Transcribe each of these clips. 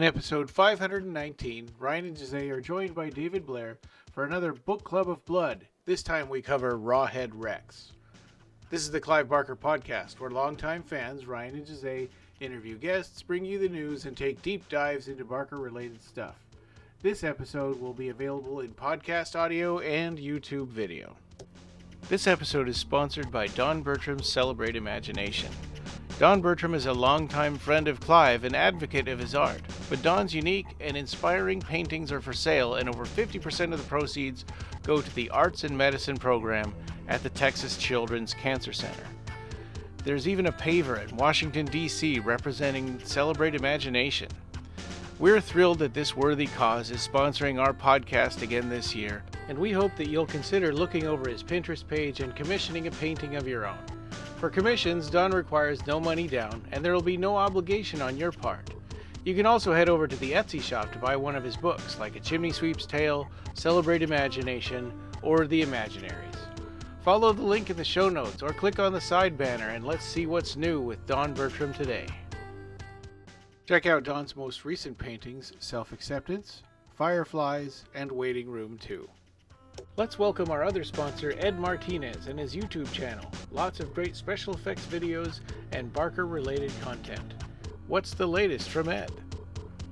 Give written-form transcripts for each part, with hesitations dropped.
In episode 519, Ryan and Jose are joined by David Blair for another Book Club of Blood. This time we cover Rawhead Rex. This is the Clive Barker Podcast, where longtime fans Ryan and Jose interview guests, bring you the news, and take deep dives into Barker-related stuff. This episode will be available in podcast audio and YouTube video. This episode is sponsored by Don Bertram's Celebrate Imagination. Don Bertram is a longtime friend of Clive and advocate of his art, but Don's unique and inspiring paintings are for sale, and over 50% of the proceeds go to the Arts and Medicine program at the Texas Children's Cancer Center. There's even a paver in Washington, D.C. representing Celebrate Imagination. We're thrilled that this worthy cause is sponsoring our podcast again this year, and we hope that you'll consider looking over his Pinterest page and commissioning a painting of your own. For commissions, Don requires no money down, and there will be no obligation on your part. You can also head over to the Etsy shop to buy one of his books, like A Chimney Sweep's Tale, Celebrate Imagination, or The Imaginaries. Follow the link in the show notes, or click on the side banner, and let's see what's new with Don Bertram today. Check out Don's most recent paintings, Self-Acceptance, Fireflies, and Waiting Room 2. Let's welcome our other sponsor, Ed Martinez, and his YouTube channel. Lots of great special effects videos and Barker-related content. What's the latest from Ed?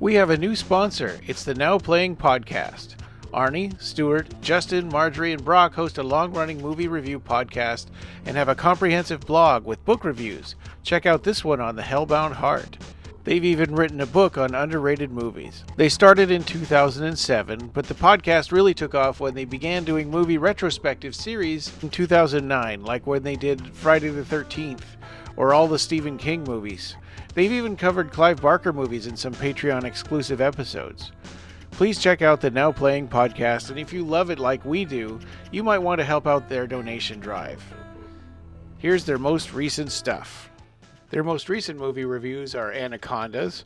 We have a new sponsor. It's the Now Playing Podcast. Arnie, Stuart, Justin, Marjorie, and Brock host a long-running movie review podcast and have a comprehensive blog with book reviews. Check out this one on The Hellbound Heart. They've even written a book on underrated movies. They started in 2007, but the podcast really took off when they began doing movie retrospective series in 2009, like when they did Friday the 13th, or all the Stephen King movies. They've even covered Clive Barker movies in some Patreon exclusive episodes. Please check out the Now Playing Podcast, and if you love it like we do, you might want to help out their donation drive. Here's their most recent stuff. Their most recent movie reviews are Anacondas,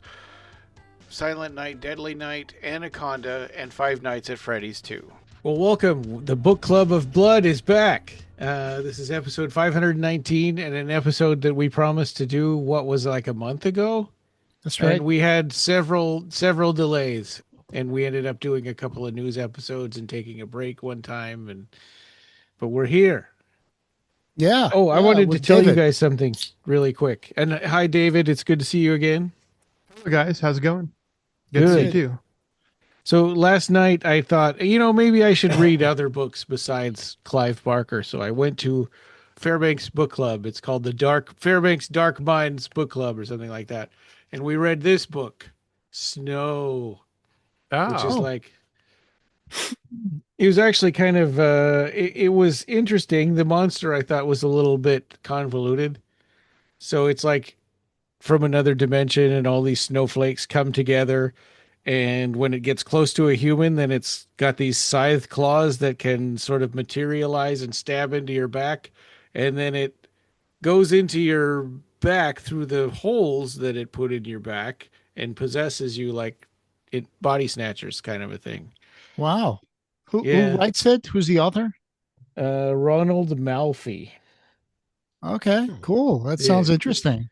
Silent Night, Deadly Night, Anaconda, and Five Nights at Freddy's 2. Well, welcome. The Book Club of Blood is back. This is episode 519, and an episode that we promised to do, what was like a month ago? That's right. And we had several delays, and we ended up doing a couple of news episodes and taking a break one time, but we're here. Yeah. Oh, I wanted to tell David. you guys something really quick. And hi, David. It's good to see you again. Hello, guys. How's it going? Good to see you too. So last night I thought, maybe I should read other books besides Clive Barker. So I went to Fairbanks Book Club. It's called the Fairbanks Dark Minds Book Club or something like that. And we read this book, Snow, which is like... It was actually kind of, it was interesting. The monster I thought was a little bit convoluted. So it's like from another dimension and all these snowflakes come together. And when it gets close to a human, then it's got these scythe claws that can sort of materialize and stab into your back. And then it goes into your back through the holes that it put in your back and possesses you like it body snatchers kind of a thing. Wow. Who writes it? Who's the author? Ronald Malfi. Okay, cool. That sounds interesting.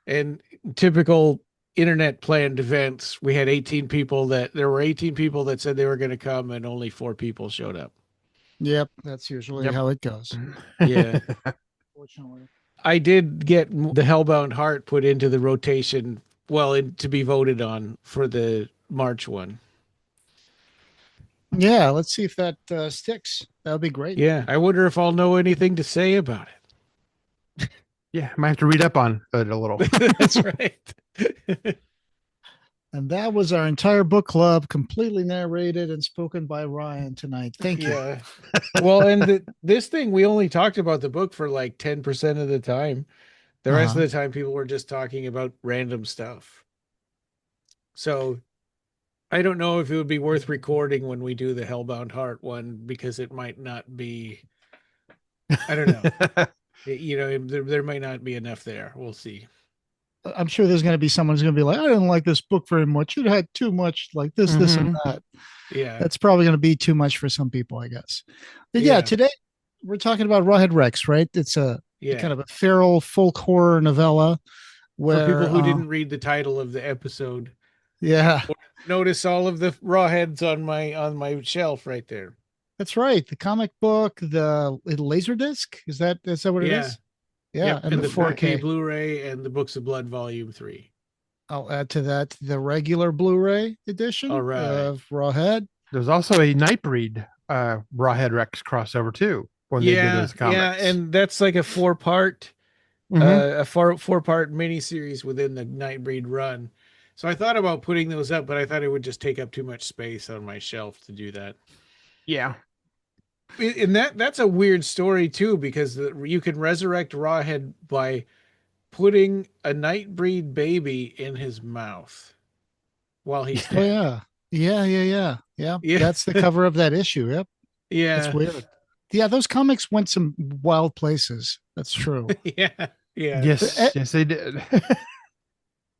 And typical internet planned events, we had 18 people that said they were going to come, and only 4 people showed up. Yep, that's usually how it goes. Yeah. Fortunately. I did get the Hellbound Heart put into the rotation, to be voted on for the March one. Yeah, let's see if that sticks. That would be great. Yeah, I wonder if I'll know anything to say about it. Yeah, I might have to read up on it a little. That's right. And that was our entire book club, completely narrated and spoken by Ryan tonight. Thank you. Yeah. Well, and this thing, we only talked about the book for like 10% of the time. The rest of the time, people were just talking about random stuff. So I don't know if it would be worth recording when we do the Hellbound Heart one, because it might not be, I don't know. There might not be enough there. We'll see. I'm sure there's going to be someone who's going to be like, I didn't like this book very much. It had too much like this, this, and that. Yeah. That's probably going to be too much for some people, I guess. But yeah, today we're talking about Rawhead Rex, right? It's a kind of a feral folk horror novella. For people who didn't read the title of the episode, Yeah, Notice all of the Rawheads on my shelf right there. that's right. The comic book, the Laserdisc, is that what it Yeah. is? Yeah, Yep. and And the the 4K 4K. Blu-ray and the Books of Blood Volume 3. I'll add to that the regular Blu-ray All edition right. of Rawhead. There's also a Nightbreed Rawhead Rex crossover too when they did Yeah, those yeah, comics. and that's like a Hmm. four part miniseries within the Nightbreed run. So I thought about putting those up, but I thought it would just take up too much space on my shelf to do that. Yeah. And that's a weird story too, because you can resurrect Rawhead by putting a Nightbreed baby in his mouth while he's Oh dead. yeah. Yeah. Yeah, That's the cover of that issue. Yep. That's yeah, weird. Yeah, those comics went some wild places. That's true. yeah, yeah, Yes, they did.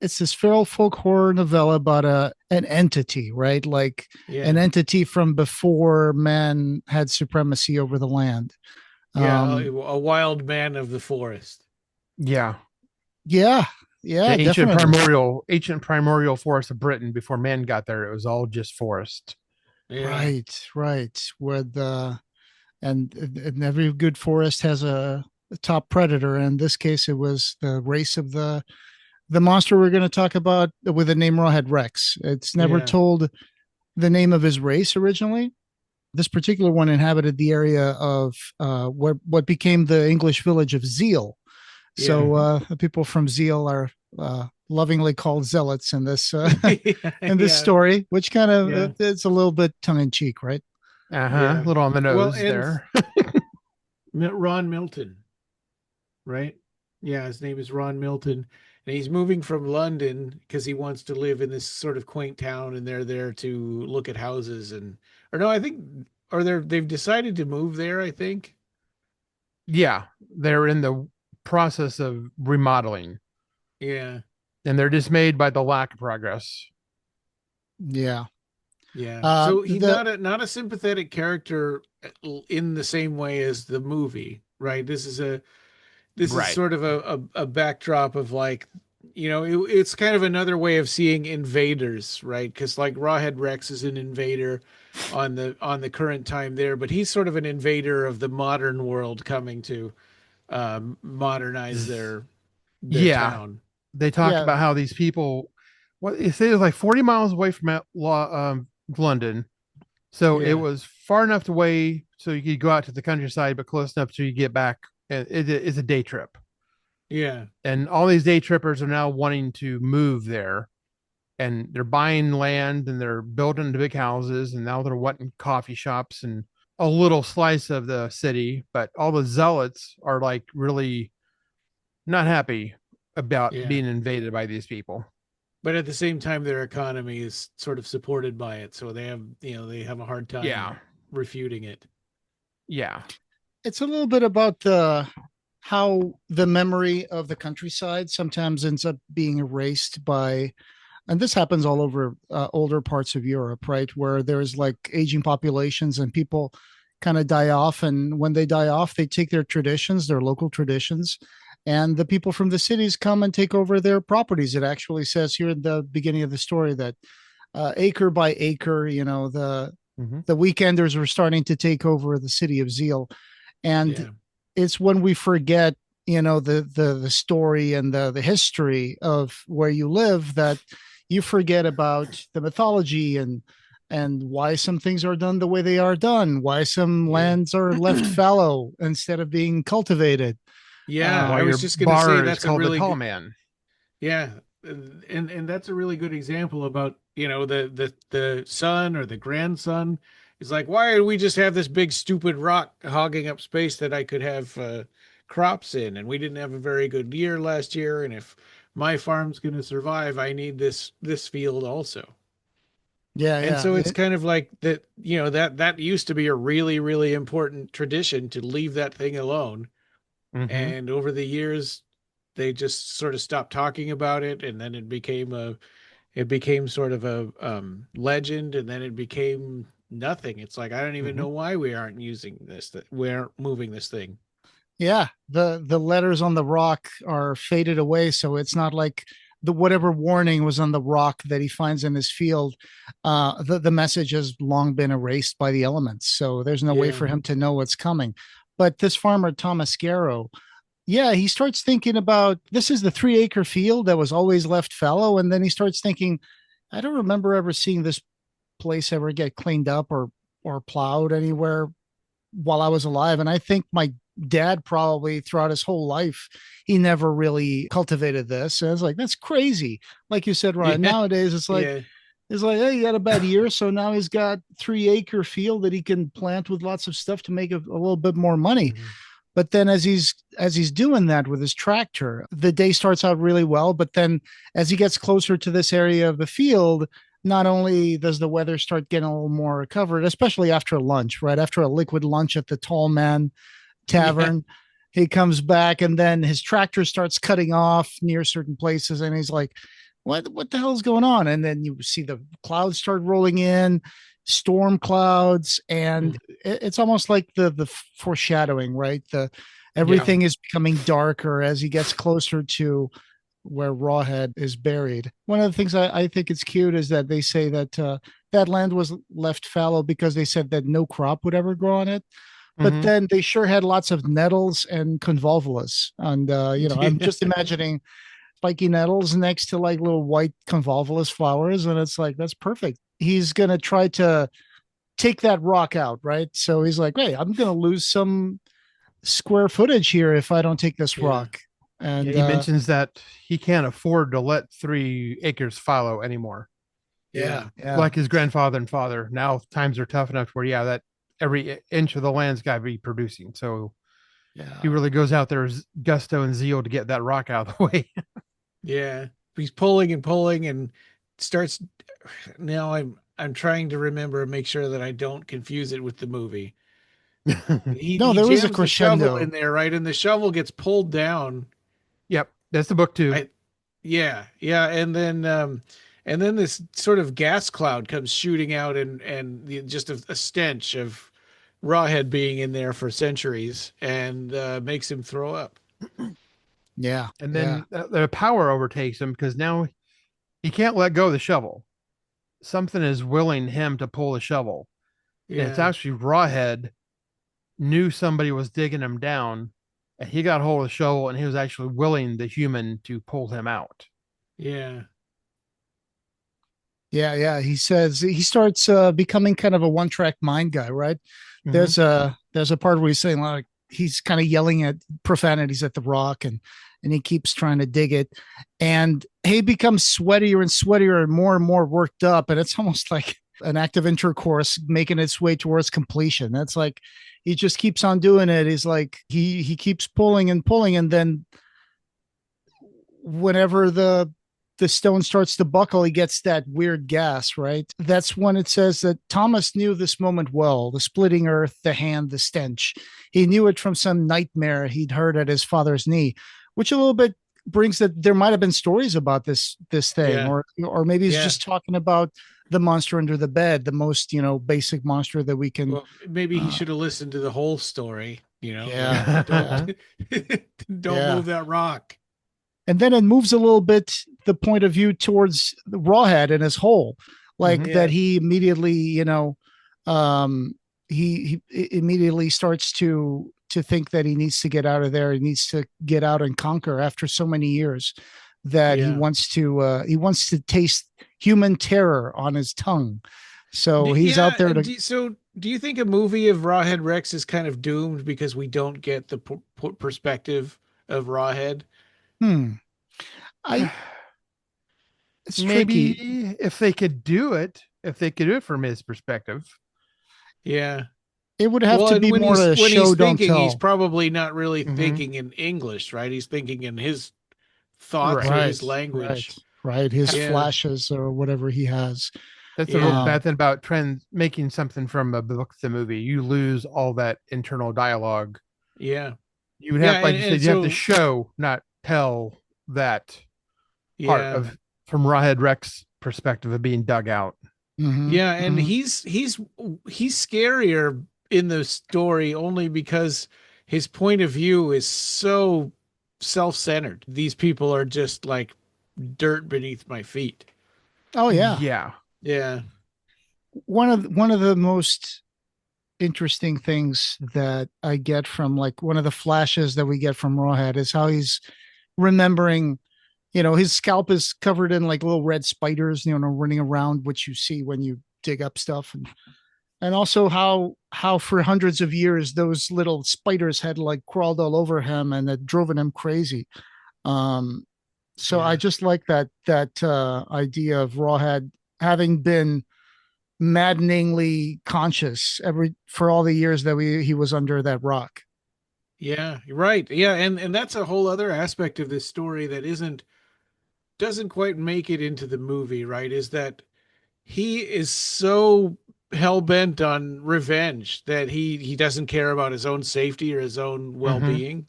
It's this feral folk horror novella about an entity, right? Like an yeah, entity from before man had supremacy over the land. yeah. Um, A wild man of the forest. Yeah. yeah, The yeah, definitely. ancient primordial forest of Britain before man got there, it was all just forest. Yeah, Right. With and every good forest has a top predator. In this case, it was the race of the monster we're going to talk about with the name Rawhead Rex. It's never yeah, told the name of his race originally. This particular one inhabited the area of what became the English village of Zeal. yeah, So the people from Zeal are lovingly called zealots in this in this yeah, story, which kind of yeah, it's a little bit tongue in cheek, right? Uh-huh. yeah. Little on the Well, nose and there. Ron Milton, right? Yeah, his name is Ron Milton, and he's moving from London because he wants to live in this sort of quaint town, and they're there to look at houses and, or no, I think, or they've decided to move there. I think. Yeah. They're in the process of remodeling Yeah, and they're dismayed by the lack of progress. Yeah. yeah. So he's The not a sympathetic character in the same way as the movie, right? This is Right. sort of a backdrop of like, it's kind of another way of seeing invaders, right? Because like Rawhead Rex is an invader on the current time there, but he's sort of an invader of the modern world coming to modernize their Yeah. town. They talk yeah, about how these people, what they say, it was like 40 miles away from London. So it Yeah, was far enough away so you could go out to the countryside, but close enough so you get back. And it's a day trip. yeah, And all these day trippers are now wanting to move there. And they're buying land and they're building the big houses. And now they're wanting coffee shops and a little slice of the city. But all the zealots are like really not happy about yeah. being invaded by these people. But at the same time, their economy is sort of supported by it, so they have a hard Yeah. time refuting it. Yeah. it's a little bit about the how the memory of the countryside sometimes ends up being erased by, and this happens all over older parts of Europe, right? Where there's like aging populations and people kind of die off. And when they die off, they take their traditions, their local traditions, and the people from the cities come and take over their properties. It actually says here in the beginning of the story that acre by acre, Mm-hmm. the weekenders were starting to take over the city of Zeal. And Yeah, it's when we forget the story and the history of where you live that you forget about the mythology and why some things are done the way they are done, why some yeah, lands are left fallow instead of being cultivated. yeah. Why I um, was your just gonna say bar is that's a called the really Tall good. Man. Yeah, and that's a really good example about the son or the grandson is like, why do we just have this big stupid rock hogging up space that I could have crops in, and we didn't have a very good year last year, and if my farm's going to survive, I need this field also. yeah, And yeah. so it's kind of like that, that used to be a really, really important tradition to leave that thing alone. Mm-hmm. And over the years, they just sort of stopped talking about it, and then it became sort of a legend, and then it became nothing. It's like I don't even Mm-hmm. know why we aren't using this, that we aren't moving this thing. Yeah, the letters on the rock are faded away, so it's not like the whatever warning was on the rock that he finds in his field, the message has long been erased by the elements. So there's no way for him to know what's coming. But this farmer, Thomas Garrow, yeah, he starts thinking about, this is the 3-acre field that was always left fallow. And then he starts thinking, I don't remember ever seeing this place ever get cleaned up or plowed anywhere while I was alive. And I think my dad probably throughout his whole life, he never really cultivated this. And I was like, that's crazy. Like you said, Ryan, nowadays it's like, hey, he had a bad year. So now he's got 3-acre field that he can plant with lots of stuff to make a little bit more money. Mm-hmm. But then as he's doing that with his tractor, the day starts out really well. But then as he gets closer to this area of the field, not only does the weather start getting a little more covered, especially after lunch, right? After a liquid lunch at the Tall Man Tavern, he comes back and then his tractor starts cutting off near certain places. And he's like, what the hell is going on? And then you see the clouds start rolling in, storm clouds, and it's almost like the foreshadowing, right? Everything is becoming darker as he gets closer to where Rawhead is buried. One of the things I think it's cute is that they say that that land was left fallow because they said that no crop would ever grow on it. But then they sure had lots of nettles and convolvulus. And, I'm just imagining spiky nettles next to like little white convolvulus flowers. And it's like, that's perfect. He's going to try to take that rock out, right? So he's like, hey, I'm going to lose some square footage here if I don't take this rock. And he mentions that he can't afford to let 3 acres fallow anymore. Yeah. Like his grandfather and father. Now times are tough enough where, that every inch of the land's got to be producing. So he really goes out there with gusto and zeal to get that rock out of the way. He's pulling and starts. Now I'm trying to remember and make sure that I don't confuse it with the movie. He there was a jams the crescendo shovel in there, right? And the shovel gets pulled down. Yep, that's the book too. And then this sort of gas cloud comes shooting out, and just a stench of Rawhead being in there for centuries, and makes him throw up. Yeah, and then the power overtakes him because now he can't let go of the shovel. Something is willing him to pull the shovel. And it's actually Rawhead knew somebody was digging him down, and he got hold of the shovel, and he was actually willing the human to pull him out. Yeah. He says he starts becoming kind of a one-track mind guy, right? Mm-hmm. There's a part where he's saying like he's kind of yelling at profanities at the rock, and he keeps trying to dig it, and he becomes sweatier and sweatier and more worked up, and it's almost like an act of intercourse making its way towards completion. That's like he just keeps on doing it. He's like he keeps pulling, and then whenever the stone starts to buckle, he gets that weird gas, right? That's when it says that Thomas knew this moment well, the splitting earth, the hand, the stench. He knew it from some nightmare he'd heard at his father's knee, which a little bit brings that there might have been stories about this thing, or maybe he's just talking about the monster under the bed, the most, basic monster that we can. Well, maybe he should have listened to the whole story, Don't move that rock. And then it moves a little bit the point of view towards the Rawhead and his hole, like that he immediately, he immediately starts to think that he needs to get out of there. He needs to get out and conquer after so many years that he wants to taste human terror on his tongue. So he's out there to. So do you think a movie of Rawhead Rex is kind of doomed because we don't get the perspective of Rawhead? It's maybe tricky. if they could do it from his perspective. Yeah. It would have to be more a show, don't tell. He's probably not really thinking in English, right? He's thinking in his thoughts or his language. Right. His flashes or whatever he has. That's the real bad thing about making something from a book to movie. You lose all that internal dialogue. Yeah. You would have, you have to show, not tell that part of from Rawhead Rex perspective of being dug out. Yeah, and he's scarier in the story only because his point of view is so self-centered. These people are just like dirt beneath my feet. Oh yeah. Yeah. Yeah. One of the most interesting things that I get from like one of the flashes that we get from Rawhead is how he's remembering, his scalp is covered in like little red spiders, running around, which you see when you dig up stuff. And also how for hundreds of years those little spiders had like crawled all over him and had driven him crazy. So I just like that idea of Rawhead having been maddeningly conscious for all the years that he was under that rock. Yeah, right. Yeah, and that's a whole other aspect of this story that doesn't quite make it into the movie, right? Is that he is so hell-bent on revenge that he doesn't care about his own safety or his own well-being.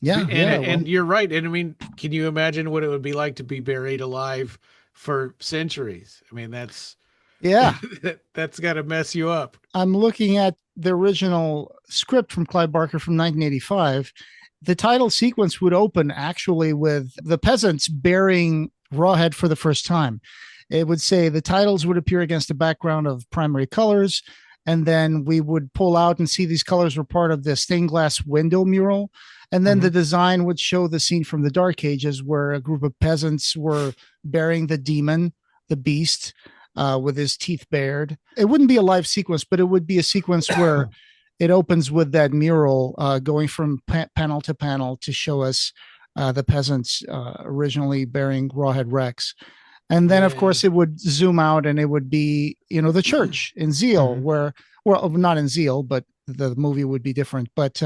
Yeah, And you're right. And I mean, can you imagine what it would be like to be buried alive for centuries? I mean, that's that's got to mess you up. I'm looking at the original script from Clive Barker from 1985. The title sequence would open actually with the peasants burying Rawhead for the first time. It would say the titles would appear against a background of primary colors, and then we would pull out and see these colors were part of the stained glass window mural. And then the design would show the scene from the Dark Ages where a group of peasants were burying the demon, the beast, with his teeth bared. It wouldn't be a live sequence, but it would be a sequence where it opens with that mural going from panel to panel to show us the peasants originally burying Rawhead Rex. And then, of course, it would zoom out and it would be, the church in Zeal not in Zeal, but the movie would be different. But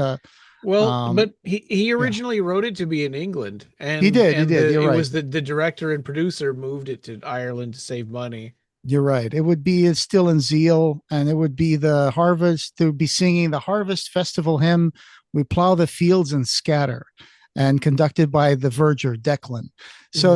but he originally wrote it to be in England, and he did. You're right. It was the director and producer moved it to Ireland to save money. You're right. It would be still in Zeal, and it would be the harvest. They would be singing the Harvest Festival hymn, "We Plow the Fields and Scatter," and conducted by the verger Declan. So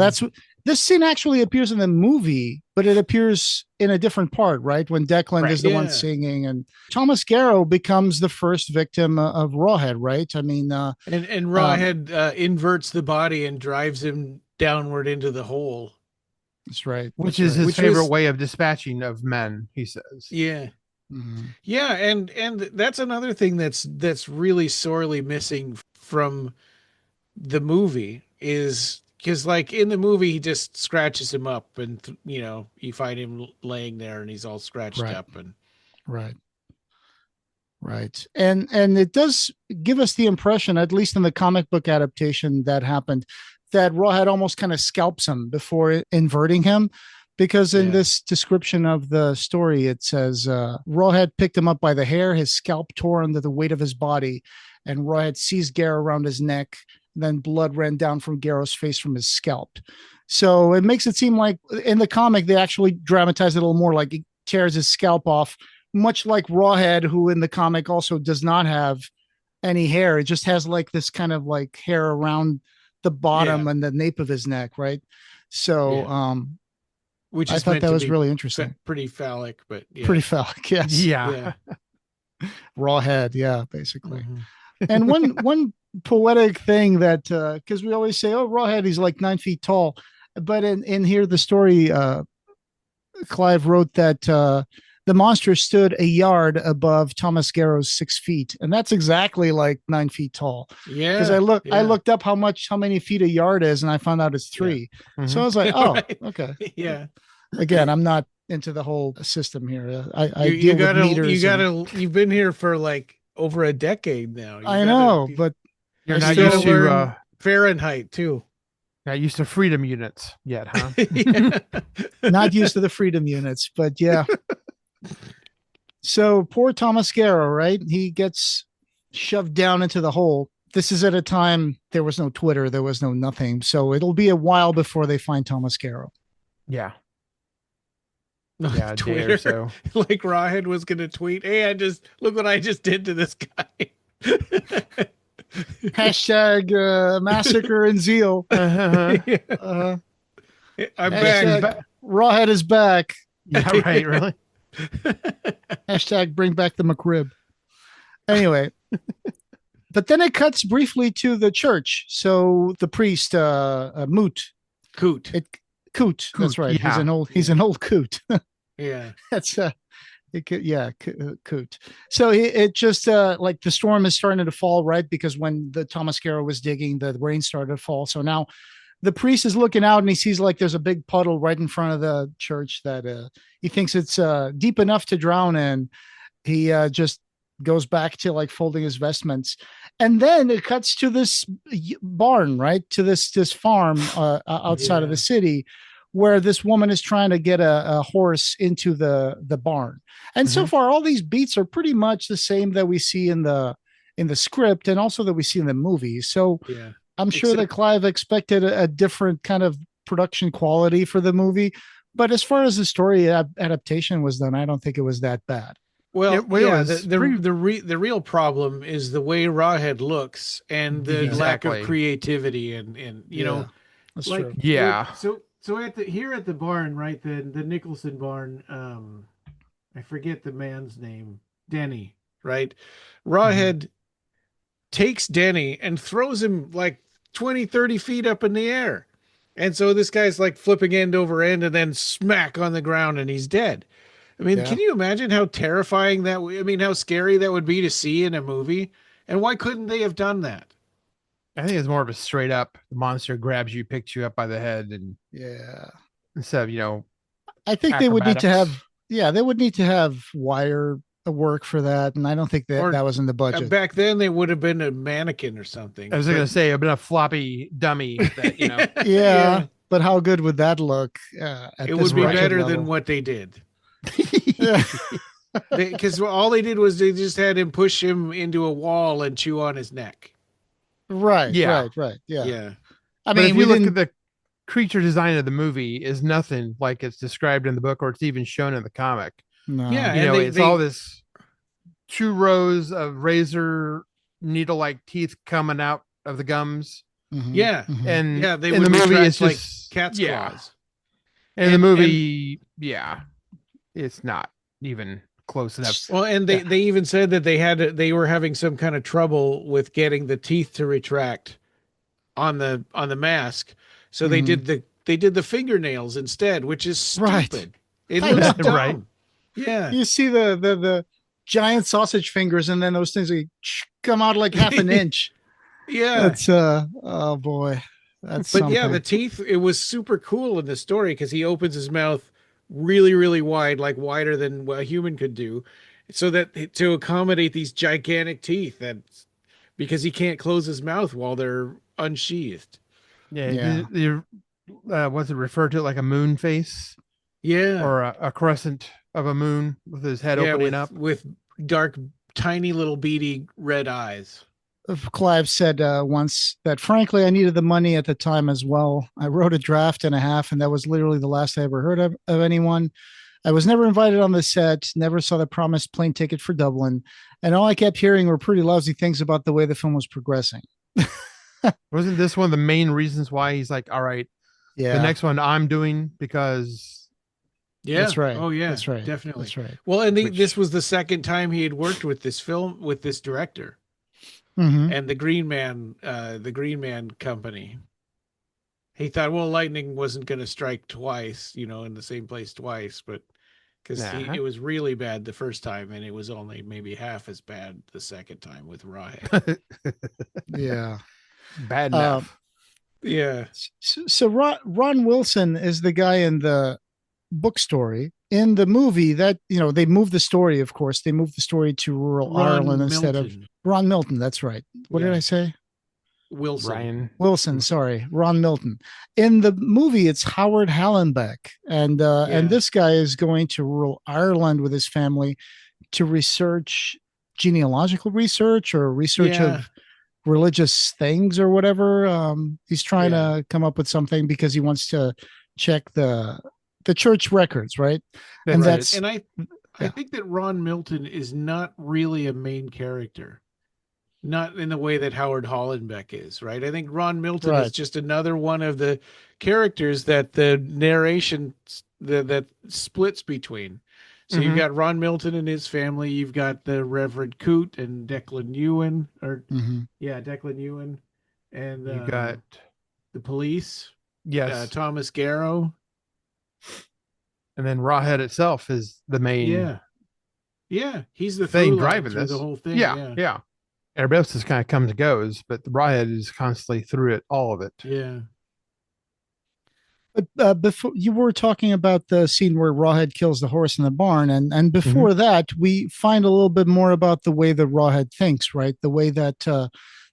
this scene actually appears in the movie, but it appears in a different part, right? When Declan is the one singing, and Thomas Garrow becomes the first victim of Rawhead, right? I mean, and Rawhead inverts the body and drives him downward into the hole. That's right. Which is his favorite way of dispatching of men, he says. Yeah. Yeah, and that's another thing that's really sorely missing from the movie is because like in the movie he just scratches him up and you find him laying there and he's all scratched up and right and it does give us the impression, at least in the comic book adaptation that happened, that Rawhead almost kind of scalps him before inverting him, because in this description of the story it says Rawhead picked him up by the hair, his scalp tore under the weight of his body, and Rawhead seized Garrow around his neck. Then blood ran down from Garrow's face from his scalp. So it makes it seem like in the comic, they actually dramatize it a little more, like he tears his scalp off, much like Rawhead, who in the comic also does not have any hair. It just has like this kind of like hair around the bottom and the nape of his neck. Right. So, which I thought that was really interesting. Pretty phallic, but pretty phallic. Yes. Yeah. Rawhead. Yeah, basically. And one poetic thing that because we always say, Rawhead, he's like 9 feet tall, but in here the story Clive wrote that the monster stood a yard above Thomas Garrow's 6 feet, and that's exactly like 9 feet tall. Yeah, because I looked up how many feet a yard is, and I found out it's 3. So I was like, okay. Yeah. Again, I'm not into the whole system here. I deal with meters. You've been here for like over a decade now. I know, but you're not used to Fahrenheit too. Not used to freedom units yet, huh? Not used to the freedom units, but yeah. So poor Thomas Garrow, right? He gets shoved down into the hole. This is at a time there was no Twitter, there was no nothing. So it'll be a while before they find Thomas Garrow. Yeah. Yeah, Twitter. Day or so. Like Rawhead was going to tweet, "Hey, look what I just did to this guy." Hashtag massacre in Zeal. I'm back. Rawhead is back. Yeah, right, really? Hashtag bring back the McRib. Anyway, But then it cuts briefly to the church. So the priest, Coot. Coot. That's right. Yeah. He's an old coot. Yeah. That's coot. So it just like the storm is starting to fall, right? Because when the Themyscira was digging, the rain started to fall. So now the priest is looking out and he sees like there's a big puddle right in front of the church that he thinks it's deep enough to drown in. He just goes back to like folding his vestments, and then it cuts to this barn, right? To this farm outside of the city, where this woman is trying to get a horse into the barn. And so far, all these beats are pretty much the same that we see in the script, and also that we see in the movie. So I'm sure that Clive expected a different kind of production quality for the movie, but as far as the story adaptation was done, I don't think it was that bad. Well, the real problem is the way Rawhead looks and the lack of creativity and you know, that's like, true. Yeah. So at the barn, right? The Nicholson barn. I forget the man's name. Denny, right? Rawhead takes Denny and throws him like 20, 30 feet up in the air. And so this guy's like flipping end over end and then smack on the ground and he's dead. I mean, can you imagine how terrifying how scary that would be to see in a movie? And why couldn't they have done that? I think it's more of a straight up monster grabs you, picks you up by the head, and instead of, I think they would need to have wire work for that, and I don't think that was in the budget. Back then, they would have been a mannequin or something. I was going to say, it'd been a floppy dummy. That, yeah, but how good would that look? It would be better than what they did. Because all they did was they just had him push him into a wall and chew on his neck. Right. Yeah. I mean, if you look at the creature design of the movie, is nothing like it's described in the book or it's even shown in the comic. No. Yeah, it's all this 2 rows of razor needle-like teeth coming out of the gums. Yeah, and they in the movie it's like just cat's claws. In the movie, it's not even close enough. Well, and they even said that they were having some kind of trouble with getting the teeth to retract on the mask, so they did the fingernails instead, which is stupid. Right. It looks dumb. Right. Yeah, you see the giant sausage fingers, and then those things come out like half an inch. Yeah, that's oh boy, that's. But something. The teeth. It was super cool in the story because he opens his mouth really, really wide, like wider than what a human could do, so that to accommodate these gigantic teeth. Because he can't close his mouth while they're unsheathed. Was it referred to like a moon face? Yeah, or a crescent of a moon with his head opening up with dark, tiny little beady red eyes. Clive said once that, frankly, I needed the money at the time as well. I wrote a draft and a half, and that was literally the last I ever heard of anyone. I was never invited on the set, never saw the promised plane ticket for Dublin, and all I kept hearing were pretty lousy things about the way the film was progressing. Wasn't this one of the main reasons why he's like, all right, the next one I'm doing because... Yeah, that's right. Oh, yeah, that's right. Definitely. That's right. Well, and this was the second time he had worked with this film, with this director. And the Green Man company. He thought, well, lightning wasn't going to strike twice, in the same place twice, but because it was really bad the first time, and it was only maybe half as bad the second time with Rawhead. Yeah, bad enough. Yeah. So Ron Wilson is the guy in the book story. In the movie, that they moved the story. Of course, they moved the story to rural Ireland instead of Ron Milton. That's right. What did I say? Wilson. Sorry, Ron Milton. In the movie, it's Howard Hallenbeck, and this guy is going to rural Ireland with his family to research genealogical research or research of religious things or whatever. He's trying to come up with something because he wants to check the church records, right? And I think that Ron Milton is not really a main character, not in the way that Howard Hallenbeck is, right? I think Ron Milton is just another one of the characters that the narration that splits between. So you've got Ron Milton and his family. You've got the Reverend Coote and Declan Ewan, Declan Ewan, and You got the police. yes, Thomas Garrow, and then Rawhead itself is the main he's the thing through line driving through this. the whole thing. Yeah. Everybody else just kind of comes and goes, but the Rawhead is constantly through it, all of it. Yeah. But before you were talking about the scene where Rawhead kills the horse in the barn, and before that, we find a little bit more about the way that Rawhead thinks, right? The way that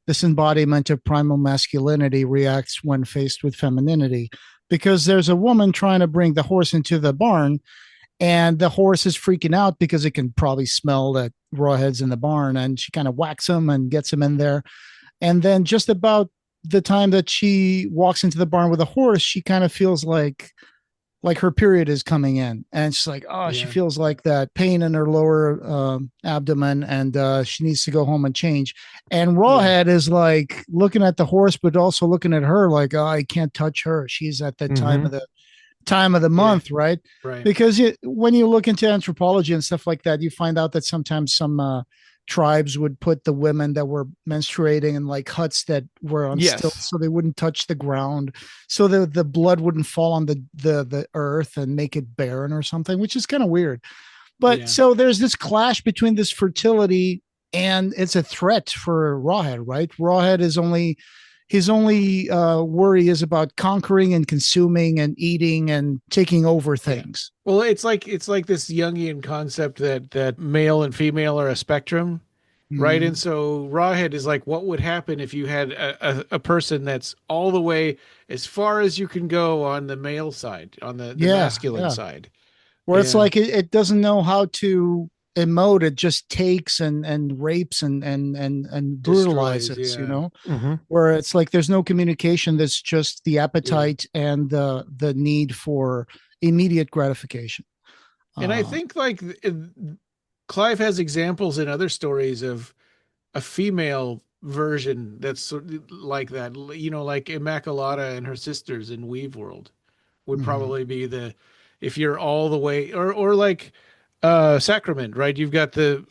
this embodiment of primal masculinity reacts when faced with femininity, because there's a woman trying to bring the horse into the barn, and the horse is freaking out because it can probably smell that Rawhead's in the barn, and she kind of whacks him and gets him in there, and then just about the time that she walks into the barn with a horse, she kind of feels like her period is coming in, and she's like, she feels like that pain in her lower abdomen, and she needs to go home and change. And Rawhead is like looking at the horse, but also looking at her like, I can't touch her. She's at the time of the month, right? Because when you look into anthropology and stuff like that, you find out that sometimes some tribes would put the women that were menstruating in like huts that were on stilts, so they wouldn't touch the ground, so the blood wouldn't fall on the earth and make it barren or something, which is kind of weird. But so there's this clash between this fertility, and it's a threat for Rawhead, right? Rawhead is his only worry is about conquering and consuming and eating and taking over things. Well, it's like this Jungian concept that male and female are a spectrum, right? And so Rawhead is like, what would happen if you had a person that's all the way as far as you can go on the male side, on the masculine side, where it's like it doesn't know how to emote, it just takes and rapes and brutalizes, destroys, where it's like there's no communication, there's just the appetite and the need for immediate gratification. And I think like Clive has examples in other stories of a female version that's sort of like that, like Immaculata and her sisters in Weave World would probably be if you're all the way, or like Sacrament, right? You've got the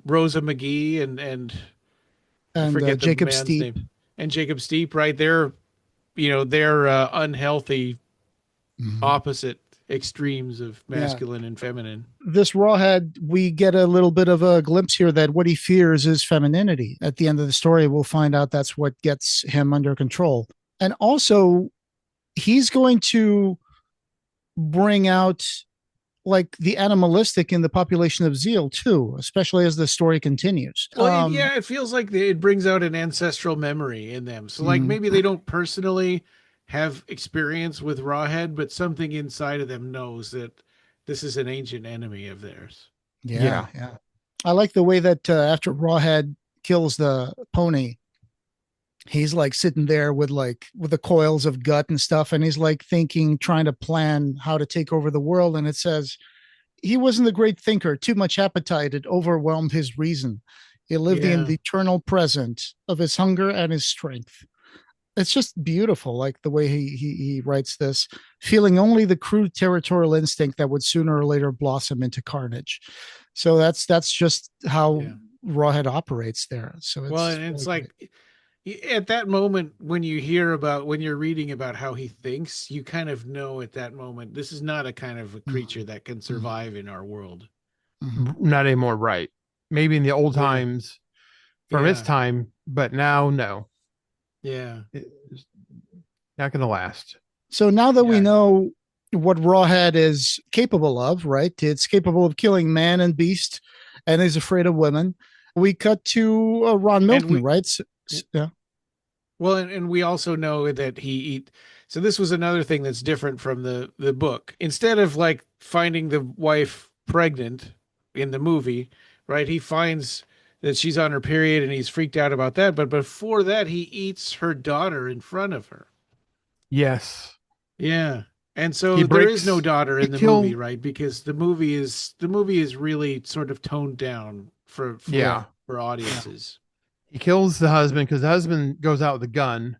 Rosa McGee and I forget Jacob the man's Steep. name. And Jacob Steep, right? They're unhealthy opposite extremes of masculine and feminine. This Rawhead, we get a little bit of a glimpse here that what he fears is femininity. At the end of the story, we'll find out that's what gets him under control. And also, he's going to bring out like the animalistic in the population of Zeal too, especially as the story continues. Well, it feels like it brings out an ancestral memory in them. So like maybe they don't personally have experience with Rawhead, but something inside of them knows that this is an ancient enemy of theirs. Yeah. I like the way that after Rawhead kills the pony, he's like sitting there with the coils of gut and stuff, and he's like trying to plan how to take over the world. And it says he wasn't a great thinker, too much appetite had overwhelmed his reason. He lived in the eternal present of his hunger and his strength. It's just beautiful, like the way he writes this, feeling only the crude territorial instinct that would sooner or later blossom into carnage. So that's just how Rawhead operates there. So it's like at that moment when you're reading about how he thinks, you kind of know at that moment this is not a kind of a creature that can survive in our world. Not anymore, right? Maybe in the old times from his time, but now no. Yeah. It's not going to last. So now that we know what Rawhead is capable of, right? It's capable of killing man and beast, and is afraid of women. We cut to Ron Milton, right? Well, and we also know that so this was another thing that's different from the book. Instead of like finding the wife pregnant in the movie, right? He finds that she's on her period and he's freaked out about that. But before that, he eats her daughter in front of her. Yes. Yeah. And so there is no daughter in the movie, right? Because the movie is really sort of toned down for audiences. He kills the husband because the husband goes out with a gun.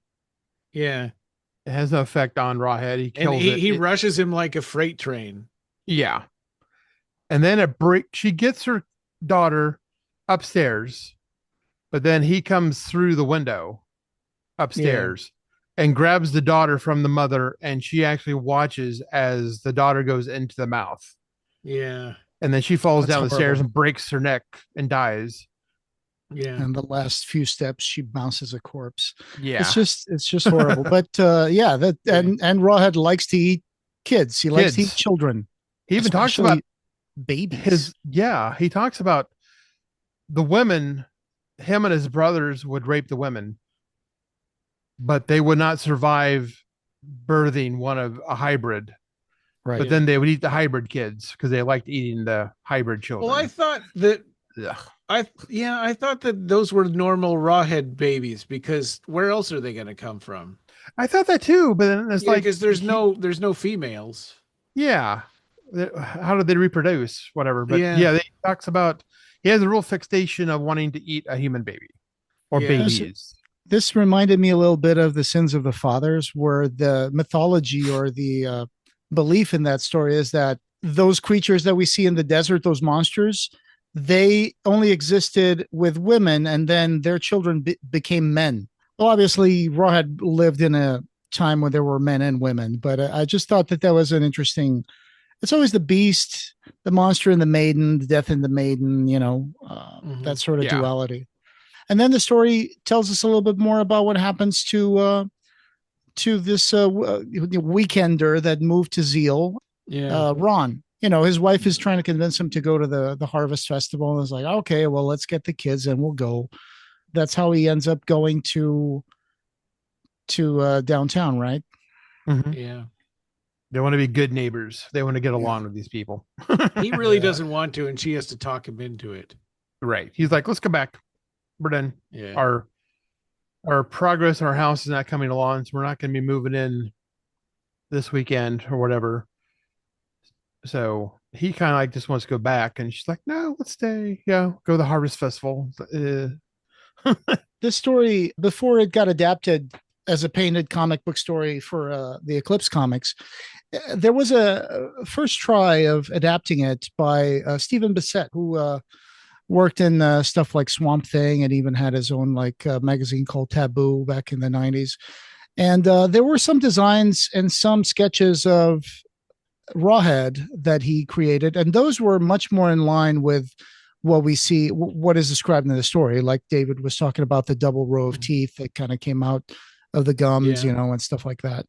Yeah. It has no effect on Rawhead. He kills He rushes him like a freight train. Yeah. And then she gets her daughter upstairs, but then he comes through the window upstairs and grabs the daughter from the mother, and she actually watches as the daughter goes into the mouth. Yeah. And then she falls That's down the horrible. stairs and breaks her neck and dies. Yeah. And the last few steps, she bounces a corpse. Yeah. It's just horrible. But and Rawhead likes to eat kids. He likes to eat children. He even talks about babies. He talks about the women. Him and his brothers would rape the women, but they would not survive birthing a hybrid. Right. But then they would eat the hybrid kids because they liked eating the hybrid children. Well, I thought that Ugh. I thought that those were normal Rawhead babies, because where else are they going to come from? I thought that too, but then it's like, because there's no females. Yeah. How do they reproduce? Whatever. But Yeah. he talks about, he has a real fixation of wanting to eat a human baby or babies. This reminded me a little bit of the Sins of the Fathers, where the mythology or the belief in that story is that those creatures that we see in the desert, those monsters, they only existed with women, and then their children became men. Well, obviously, Rawhead lived in a time when there were men and women, but I just thought that was an interesting. It's always the beast, the monster, and the maiden, the death and the maiden. That sort of duality. And then the story tells us a little bit more about what happens to this weekender that moved to Zeal. Ron. His wife is trying to convince him to go to the Harvest Festival, and is like, okay, well, let's get the kids and we'll go. That's how he ends up going to downtown, right? Mm-hmm. Yeah. They want to be good neighbors. They want to get along with these people. He really doesn't want to, and she has to talk him into it. Right. He's like, let's go back. We're done. Yeah. Our progress in our house is not coming along, so we're not going to be moving in this weekend or whatever. So he kind of like just wants to go back, and she's like, no, let's stay. Yeah, go to the Harvest Festival. This story, before it got adapted as a painted comic book story for the Eclipse comics, there was a first try of adapting it by Stephen Bisette, who worked in stuff like Swamp Thing and even had his own magazine called Taboo back in the 90s. And there were some designs and some sketches of Rawhead that he created, and those were much more in line with what we see, what is described in the story. Like David was talking about, the double row of teeth that kind of came out of the gums, and stuff like that.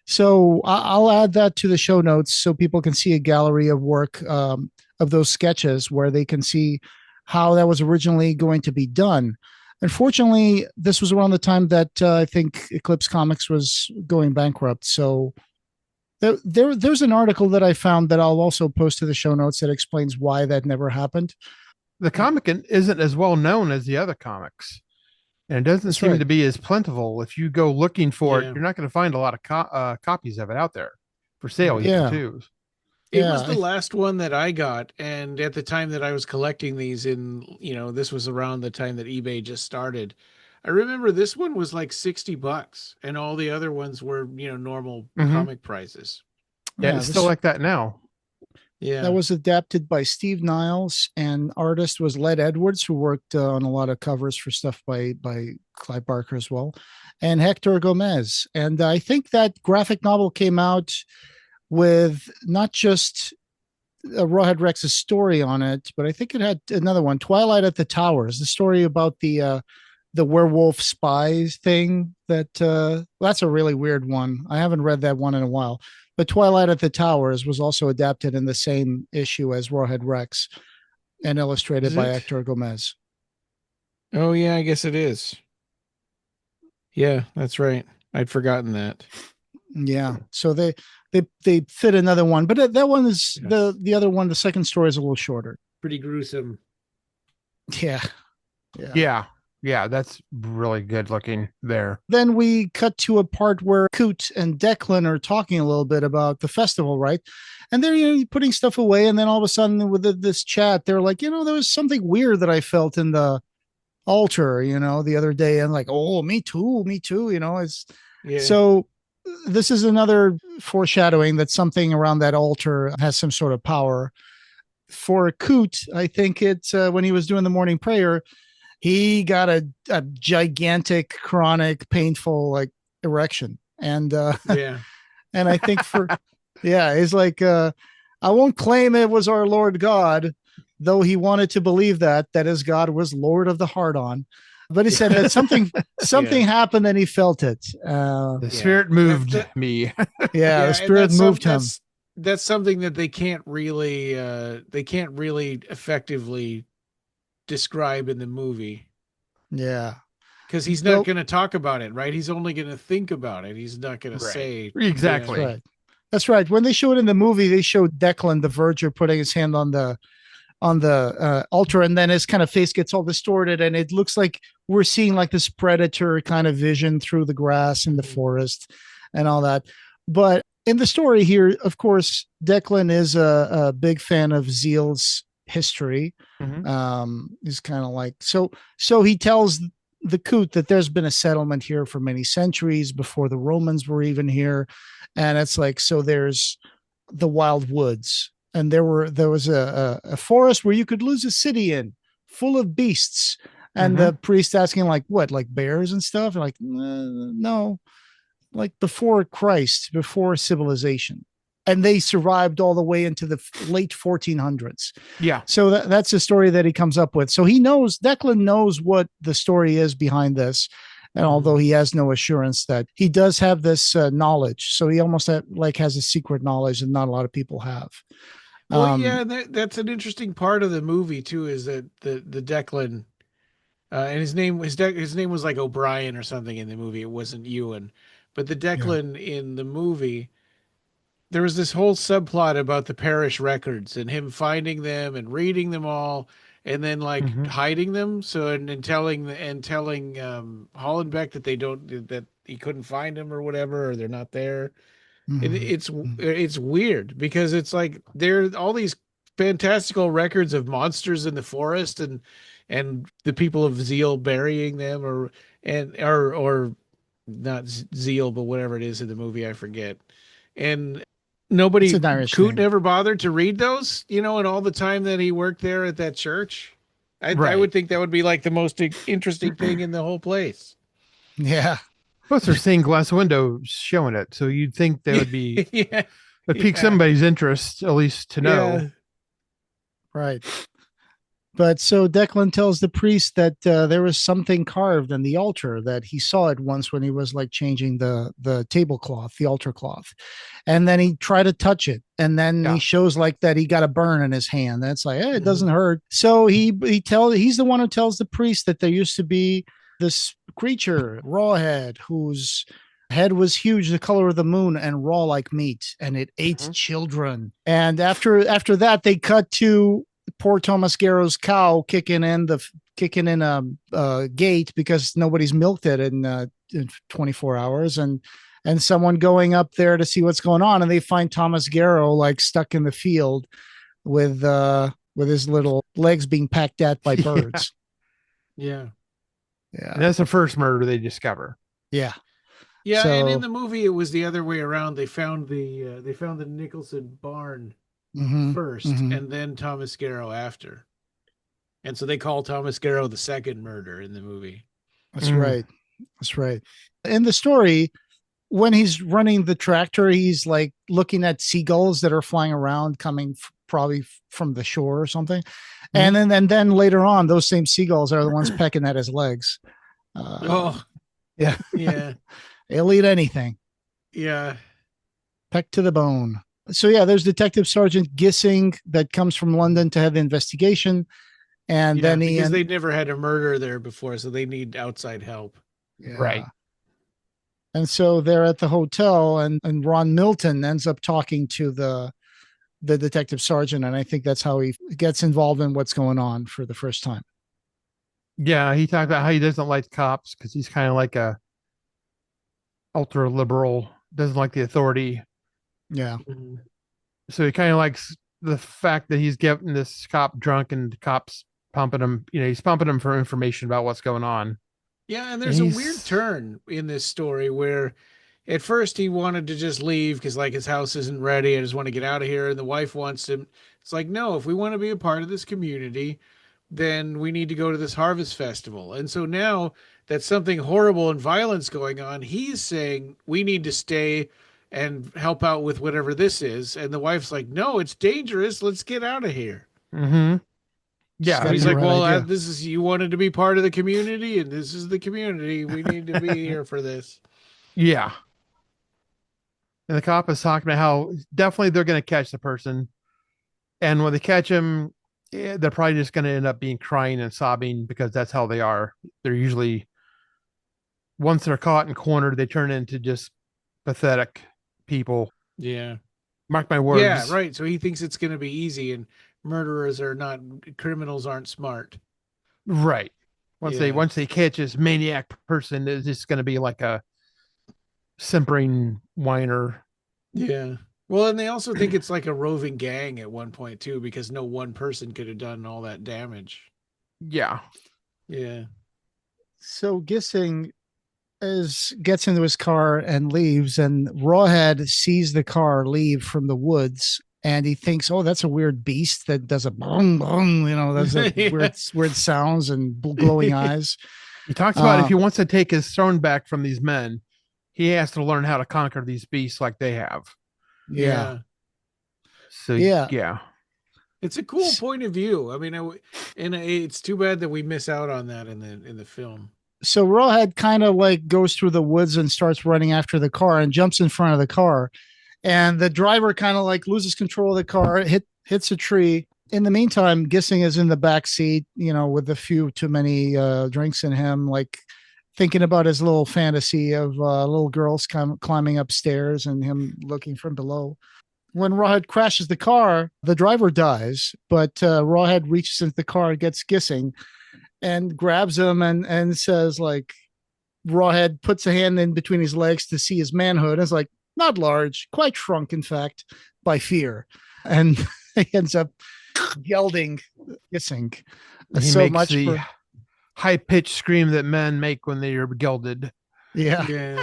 So I'll add that to the show notes so people can see a gallery of work of those sketches where they can see how that was originally going to be done. Unfortunately, this was around the time that I think Eclipse Comics was going bankrupt. So there's an article that I found that I'll also post to the show notes that explains why that never happened. The comic isn't as well known as the other comics, and it doesn't seem to be as plentiful. If you go looking for it, you're not going to find a lot of copies of it out there for sale. Too. It was the last one that I got, and at the time that I was collecting these this was around the time that eBay just started. I remember this one was like $60, and all the other ones were, normal comic prices. Yeah, it's still like that now. Yeah, that was adapted by Steve Niles, and artist was Led Edwards, who worked on a lot of covers for stuff by Clive Barker as well, and Hector Gomez. And I think that graphic novel came out with not just Rawhead Rex's story on it, but I think it had another one, Twilight at the Towers, the story about the werewolf spies thing. That's a really weird one. I haven't read that one in a while. But Twilight at the Towers was also adapted in the same issue as Rawhead Rex and illustrated by Hector Gomez. Oh, yeah, I guess it is. Yeah, that's right. I'd forgotten that. Yeah. So they fit another one, but that one is the other one. The second story is a little shorter. Pretty gruesome. Yeah. Yeah, that's really good looking there. Then we cut to a part where Coot and Declan are talking a little bit about the festival, right? And they're putting stuff away, and then all of a sudden with this chat, they're like, there was something weird that I felt in the altar, the other day, and like, oh, me too, it's so. This is another foreshadowing that something around that altar has some sort of power. for Coot, I think it's when he was doing the morning prayer, he got a gigantic, chronic, painful like erection. And Yeah. and I think he's like, I won't claim it was our Lord God, though he wanted to believe that his God was Lord of the hard on. But he said that something happened and he felt it. The spirit moved me. The spirit moved him. That's something that they can't really effectively describe in the movie. Yeah. Because he's not going to talk about it, right? He's only going to think about it. He's not going to say. Exactly. That's right. When they show it in the movie, they showed Declan, the verger, putting his hand on the altar, and then his kind of face gets all distorted, and it looks like we're seeing like this predator kind of vision through the grass in the forest and all that. But in the story here, of course, Declan is a big fan of Zeal's history. He's kind of like, so he tells the Coot that there's been a settlement here for many centuries before the Romans were even here. And it's like, so there's the wild woods, and there was a forest where you could lose a city in, full of beasts. And the priest asking, like, what, like bears and stuff? And like, no, like before Christ, before civilization. And they survived all the way into the late 1400s. Yeah. So that's the story that he comes up with. So Declan knows what the story is behind this. And although he has no assurance that he does have this knowledge, so he almost has a secret knowledge that not a lot of people have. Well, that's an interesting part of the movie too. Is that the Declan, and his name was like O'Brien or something in the movie. It wasn't Ewan, but the Declan in the movie, there was this whole subplot about the parish records and him finding them and reading them all, and then hiding them. So and telling Hollenbeck that he couldn't find them or whatever, or they're not there. It's weird because it's like there are all these fantastical records of monsters in the forest and the people of Zeal burying them or not Zeal, but whatever it is in the movie, I forget. And Coot never bothered to read those, and all the time that he worked there at that church. I would think that would be like the most interesting thing in the whole place. Yeah. Plus, they're stained glass windows showing it, so you'd think they would be pique somebody's interest, at least to know. Yeah. Right. But so Declan tells the priest that there was something carved in the altar, that he saw it once when he was like changing the tablecloth, the altar cloth, and then he tried to touch it, and then he shows like that he got a burn in his hand. That's like, it doesn't hurt. So he's the one who tells the priest that there used to be this creature, Rawhead, whose head was huge, the color of the moon, and raw like meat, and it ate children. And after that, they cut to poor Thomas Garrow's cow kicking in a gate because nobody's milked it in 24 hours, and someone going up there to see what's going on, and they find Thomas Garrow like stuck in the field with his little legs being pecked at by birds. Yeah. And that's the first murder they discover. Yeah. Yeah, and in the movie it was the other way around. They found the Nicholson barn first, and then Thomas Garrow after. And so they call Thomas Garrow the second murder in the movie. That's right. That's right. In the story, when he's running the tractor, he's like looking at seagulls that are flying around, coming probably from the shore or something. And then later on, those same seagulls are the ones pecking at his legs. Yeah. They'll eat anything. Yeah. Peck to the bone. So yeah, there's Detective Sergeant Gissing that comes from London to have the investigation. And then because they never had a murder there before, so they need outside help. Yeah. Right. And so they're at the hotel, and Ron Milton ends up talking to the detective sergeant, and I think that's how he gets involved in what's going on for the first time. Yeah, he talked about how he doesn't like cops because he's kind of like a ultra liberal, doesn't like the authority. Yeah. So he kind of likes the fact that he's getting this cop drunk and the cops pumping him. He's pumping him for information about what's going on. Yeah, and there's a weird turn in this story where at first he wanted to just leave because like his house isn't ready. I just want to get out of here. And the wife wants him. It's like, no, if we want to be a part of this community, then we need to go to this harvest festival. And so now that something horrible and violence going on, he's saying we need to stay and help out with whatever this is. And the wife's like, no, it's dangerous. Let's get out of here. Mm-hmm. Yeah. So he's like, well, this is, you wanted to be part of the community and this is the community. We need to be here for this. Yeah. And the cop is talking about how definitely they're going to catch the person. And when they catch him, they're probably just going to end up being crying and sobbing because that's how they are. They're usually, once they're caught and cornered, they turn into just pathetic people. Yeah. Mark my words. Yeah, right. So he thinks it's going to be easy and murderers are not, criminals aren't smart. Right. Once they catch this maniac person, it's just going to be like a simpering whiner. Yeah. Well, and they also think it's like a roving gang at one point too, because no one person could have done all that damage. Yeah. Yeah. So Gissing gets into his car and leaves, and Rawhead sees the car leave from the woods, and he thinks, "Oh, that's a weird beast that does a bong bong," that's a weird sounds and glowing eyes. He talks about if he wants to take his throne back from these men, he has to learn how to conquer these beasts like they have. Yeah. So yeah. It's a cool point of view. I mean, and it's too bad that we miss out on that in the film. So Rawhead kind of like goes through the woods and starts running after the car and jumps in front of the car. And the driver kind of like loses control of the car, hits a tree. In the meantime, Gissing is in the back seat, with a few too many drinks in him, like thinking about his little fantasy of little girls climbing upstairs and him looking from below. When Rawhead crashes the car, the driver dies, but Rawhead reaches into the car, gets Gissing, and grabs him and says, like, Rawhead puts a hand in between his legs to see his manhood. And it's like, not large, quite shrunk, in fact, by fear. And he ends up gelding Gissing. He so makes much the high-pitched scream that men make when they are gelded. Yeah.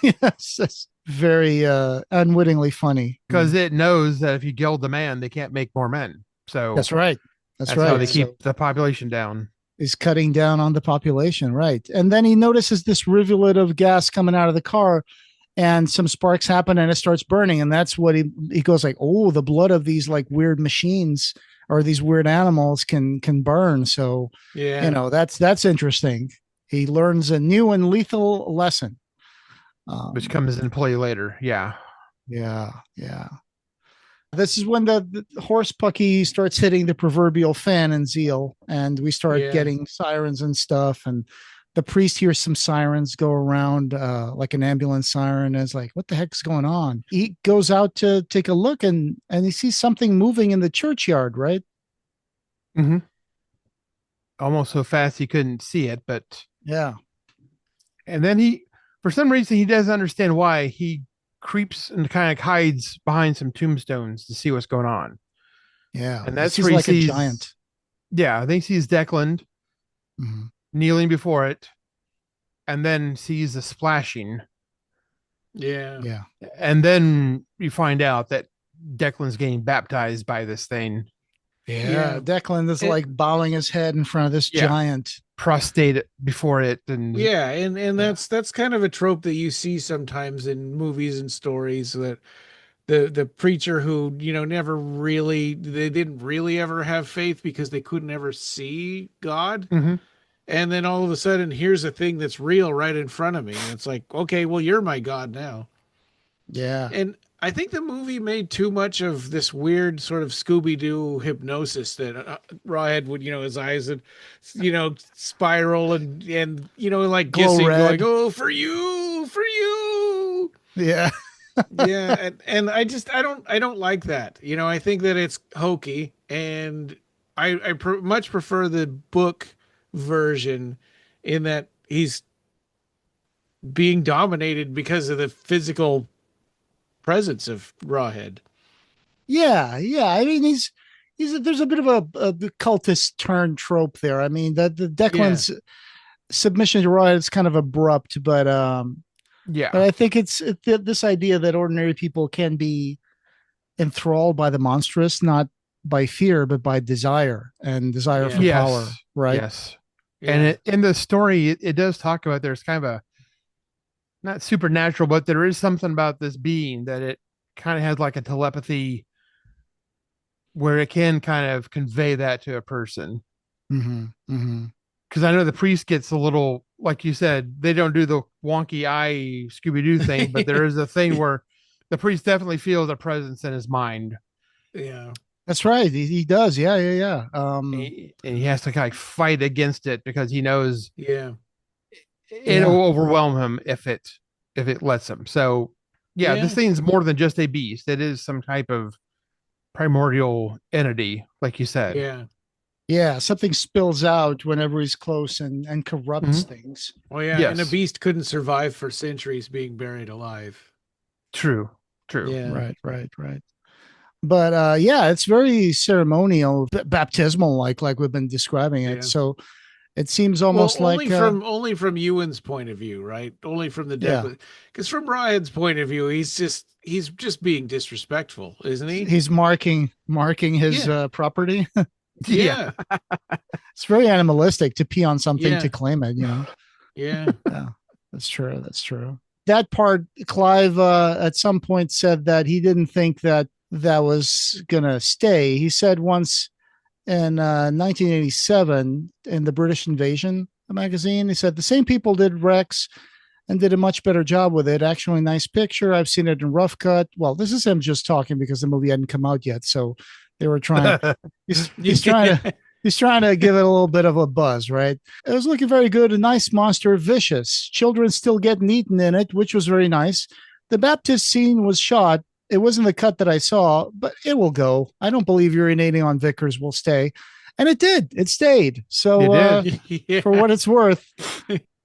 Yes, that's very unwittingly funny. Because it knows that if you geld the man, they can't make more men. So that's right. That's right. How they keep the population down. Is cutting down on the population, right? And then he notices this rivulet of gas coming out of the car, and some sparks happen, and it starts burning. And that's what he goes like, oh, the blood of these like weird machines or these weird animals can burn. So that's interesting. He learns a new and lethal lesson, which comes into play later. Yeah. This is when the horse pucky starts hitting the proverbial fan and zeal, and we start getting sirens and stuff. And the priest hears some sirens go around, like an ambulance siren, and is like, what the heck's going on? He goes out to take a look, and he sees something moving in the churchyard, right? Mm-hmm. Almost so fast he couldn't see it, but yeah. And then for some reason, he doesn't understand why he creeps and kind of hides behind some tombstones to see what's going on. Yeah. And that's where he like sees a giant. Yeah. I think he sees Declan kneeling before it, and then sees the splashing. Yeah. And then you find out that Declan's getting baptized by this thing. Yeah. Declan is like bowing his head in front of this giant prostate before it. And that's kind of a trope that you see sometimes in movies and stories, that the preacher who never really, they didn't really ever have faith because they couldn't ever see God, and then all of a sudden here's a thing that's real right in front of me, and it's like, okay, well, you're my God now. And I think the movie made too much of this weird sort of Scooby-Doo hypnosis that Rawhead would, his eyes would, spiral and like Gissing going, oh, for you. Yeah. Yeah. And I don't like that. I think that it's hokey, and I much prefer the book version in that he's being dominated because of the physical presence of Rawhead. Yeah. I mean, there's a bit of a cultist turn trope there. I mean, the Declan's submission to Rawhead is kind of abrupt, but Yeah. But I think it's this idea that ordinary people can be enthralled by the monstrous, not by fear, but by desire and desire for Yes. power, right? Yes. Yeah. And in the story, it does talk about there's kind of a not supernatural, but there is something about this being that it kind of has like a telepathy where it can kind of convey that to a person. Mm-hmm. Mm-hmm. Because I know the priest gets a little, like you said, they don't do the wonky eye Scooby Doo thing, but there is a thing where the priest definitely feels a presence in his mind. Yeah. That's right. He does. Yeah, yeah, yeah. And he has to kind of fight against it because he knows Yeah. it'll overwhelm him if it lets him. So yeah, this thing's more than just a beast. It is some type of primordial entity, like you said. Yeah. Yeah, something spills out whenever he's close and corrupts things. Oh yeah, Yes. and a beast couldn't survive for centuries being buried alive. True. Yeah. Right. But yeah, it's very ceremonial, baptismal, like we've been describing it. Yeah. So it seems almost only like only from Ewan's point of view, right? Only from the deck, because from Rawhead's point of view, he's just being disrespectful, isn't he? he's marking his property. Yeah. It's very animalistic to pee on something Yeah. to claim it, you know. Yeah. Yeah, that's true. That part, Clive at some point said that he didn't think that was gonna stay. He said once in 1987 in the British Invasion magazine, he said the same people did Rex and did a much better job with it. Actually, nice picture. I've seen it in rough cut. Well, this is him just talking because the movie hadn't come out yet, so they were trying. he's trying to give it a little bit of a buzz, right? It was looking very good. A nice monster, vicious. Children still getting eaten in it, which was very nice. The Baptist scene was shot. It wasn't the cut that I saw, but it will go. I don't believe urinating on Vickers will stay. And it did. It stayed. So for what it's worth,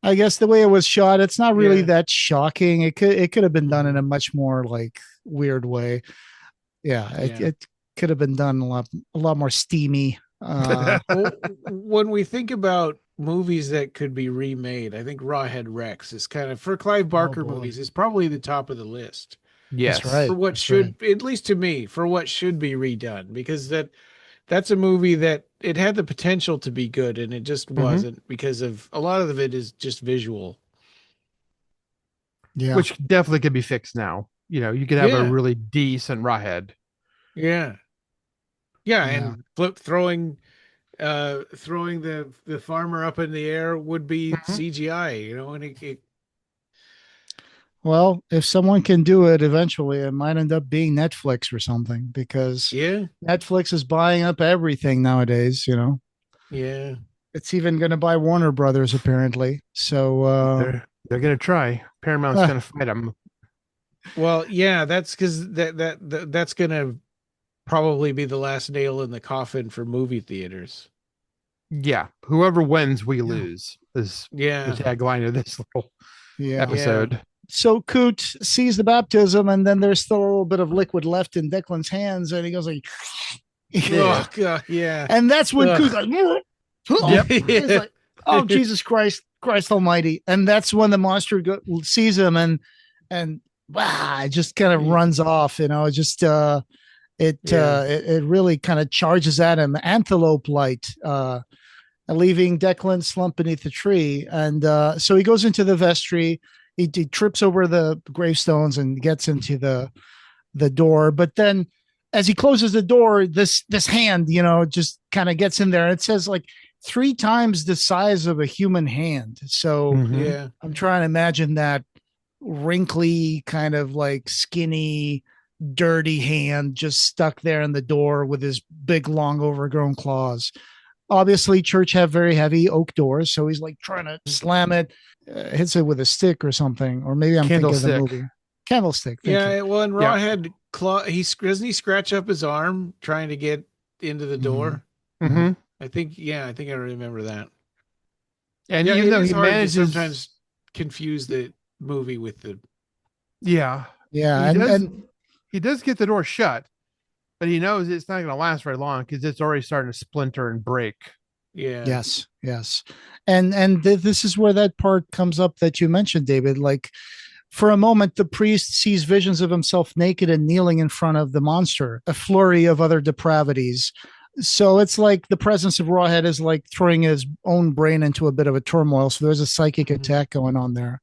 I guess the way it was shot, it's not really that shocking. It could have been done in a much more like weird way. It could have been done a lot more steamy. When we think about movies that could be remade, I think Rawhead Rex is kind of, for Clive Barker movies, is probably the top of the list. Yes. That's right. For what at least to me, for what should be redone, because that's a movie that it had the potential to be good and it just wasn't, because of a lot of it is just visual. Yeah. Which definitely could be fixed now. You know, you could have a really decent Rawhead. Yeah. Yeah, and throwing the farmer up in the air would be CGI, you know, and it well, if someone can do it eventually, it might end up being Netflix or something, because Netflix is buying up everything nowadays, you know. Yeah. It's even going to buy Warner Brothers apparently. So they're going to try. Paramount's going to fight them. Well, yeah, that's because that's going to probably be the last nail in the coffin for movie theaters. Yeah, whoever wins, we lose. Is the tagline of this little episode. Yeah. So Coot sees the baptism, and then there's still a little bit of liquid left in Declan's hands, and he goes like, "Oh God, yeah!" And that's when Coot's like, He's like, "Oh Jesus Christ Almighty!" And that's when the monster sees him, and it just kind of runs off. You know, it really kind of charges at him, antelope light, leaving Declan slumped beneath the tree. And so he goes into the vestry. He trips over the gravestones and gets into the door. But then as he closes the door, this hand, you know, just kind of gets in there. And it says like 3 times the size of a human hand. So I'm trying to imagine that wrinkly, kind of like skinny, dirty hand just stuck there in the door with his big, long, overgrown claws. Obviously, church have very heavy oak doors, so he's like trying to slam it, hits it with a stick or something, or maybe I'm thinking of the movie. Candlestick. Well, in Rawhead, doesn't he scratch up his arm trying to get into the door? I think I remember that. And even though he manages to sometimes confuse the movie with the and he does get the door shut, but he knows it's not going to last very long because it's already starting to splinter and break. Yeah. Yes. And this is where that part comes up that you mentioned, David. Like For a moment, the priest sees visions of himself naked and kneeling in front of the monster, a flurry of other depravities. So it's like the presence of Rawhead is like throwing his own brain into a bit of a turmoil. So there's a psychic attack going on there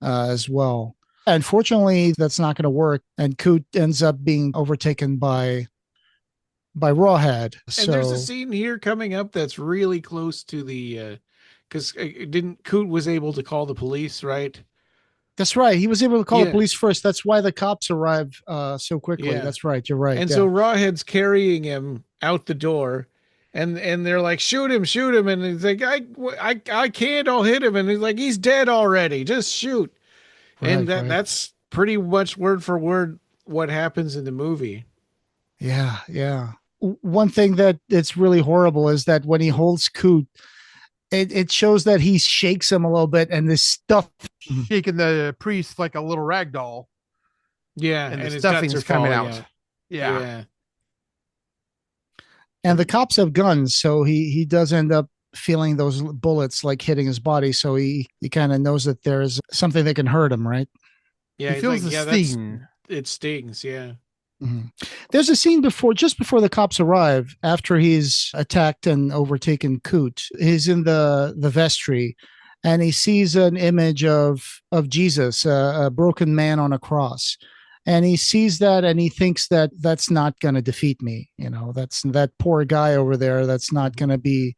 as well. Unfortunately, that's not going to work. And Coot ends up being overtaken by Rawhead. And there's a scene here coming up that's really close to the, because Coot was able to call the police, right? That's right. He was able to call the police first. That's why the cops arrive so quickly. Yeah. That's right. You're right. And so Rawhead's carrying him out the door, and they're like, shoot him. And he's like, I can't, I'll hit him. And he's like, he's dead already. Just shoot. Right, and that's pretty much word for word what happens in the movie. Yeah. Yeah. One thing that it's really horrible is that when he holds Coot, it shows that he shakes him a little bit, and this stuff shaking the priest like a little rag doll. Yeah, and the stuffing's coming out. Yeah. And the cops have guns, so he does end up feeling those bullets like hitting his body. So he kind of knows that there's something that can hurt him, right? Yeah, he feels the sting. It stings, yeah. Mm-hmm. There's a scene just before the cops arrive, after he's attacked and overtaken Coot. He's in the vestry, and he sees an image of Jesus, a broken man on a cross. And he sees that, and he thinks that that's not going to defeat me. That's that poor guy over there. That's not going to be,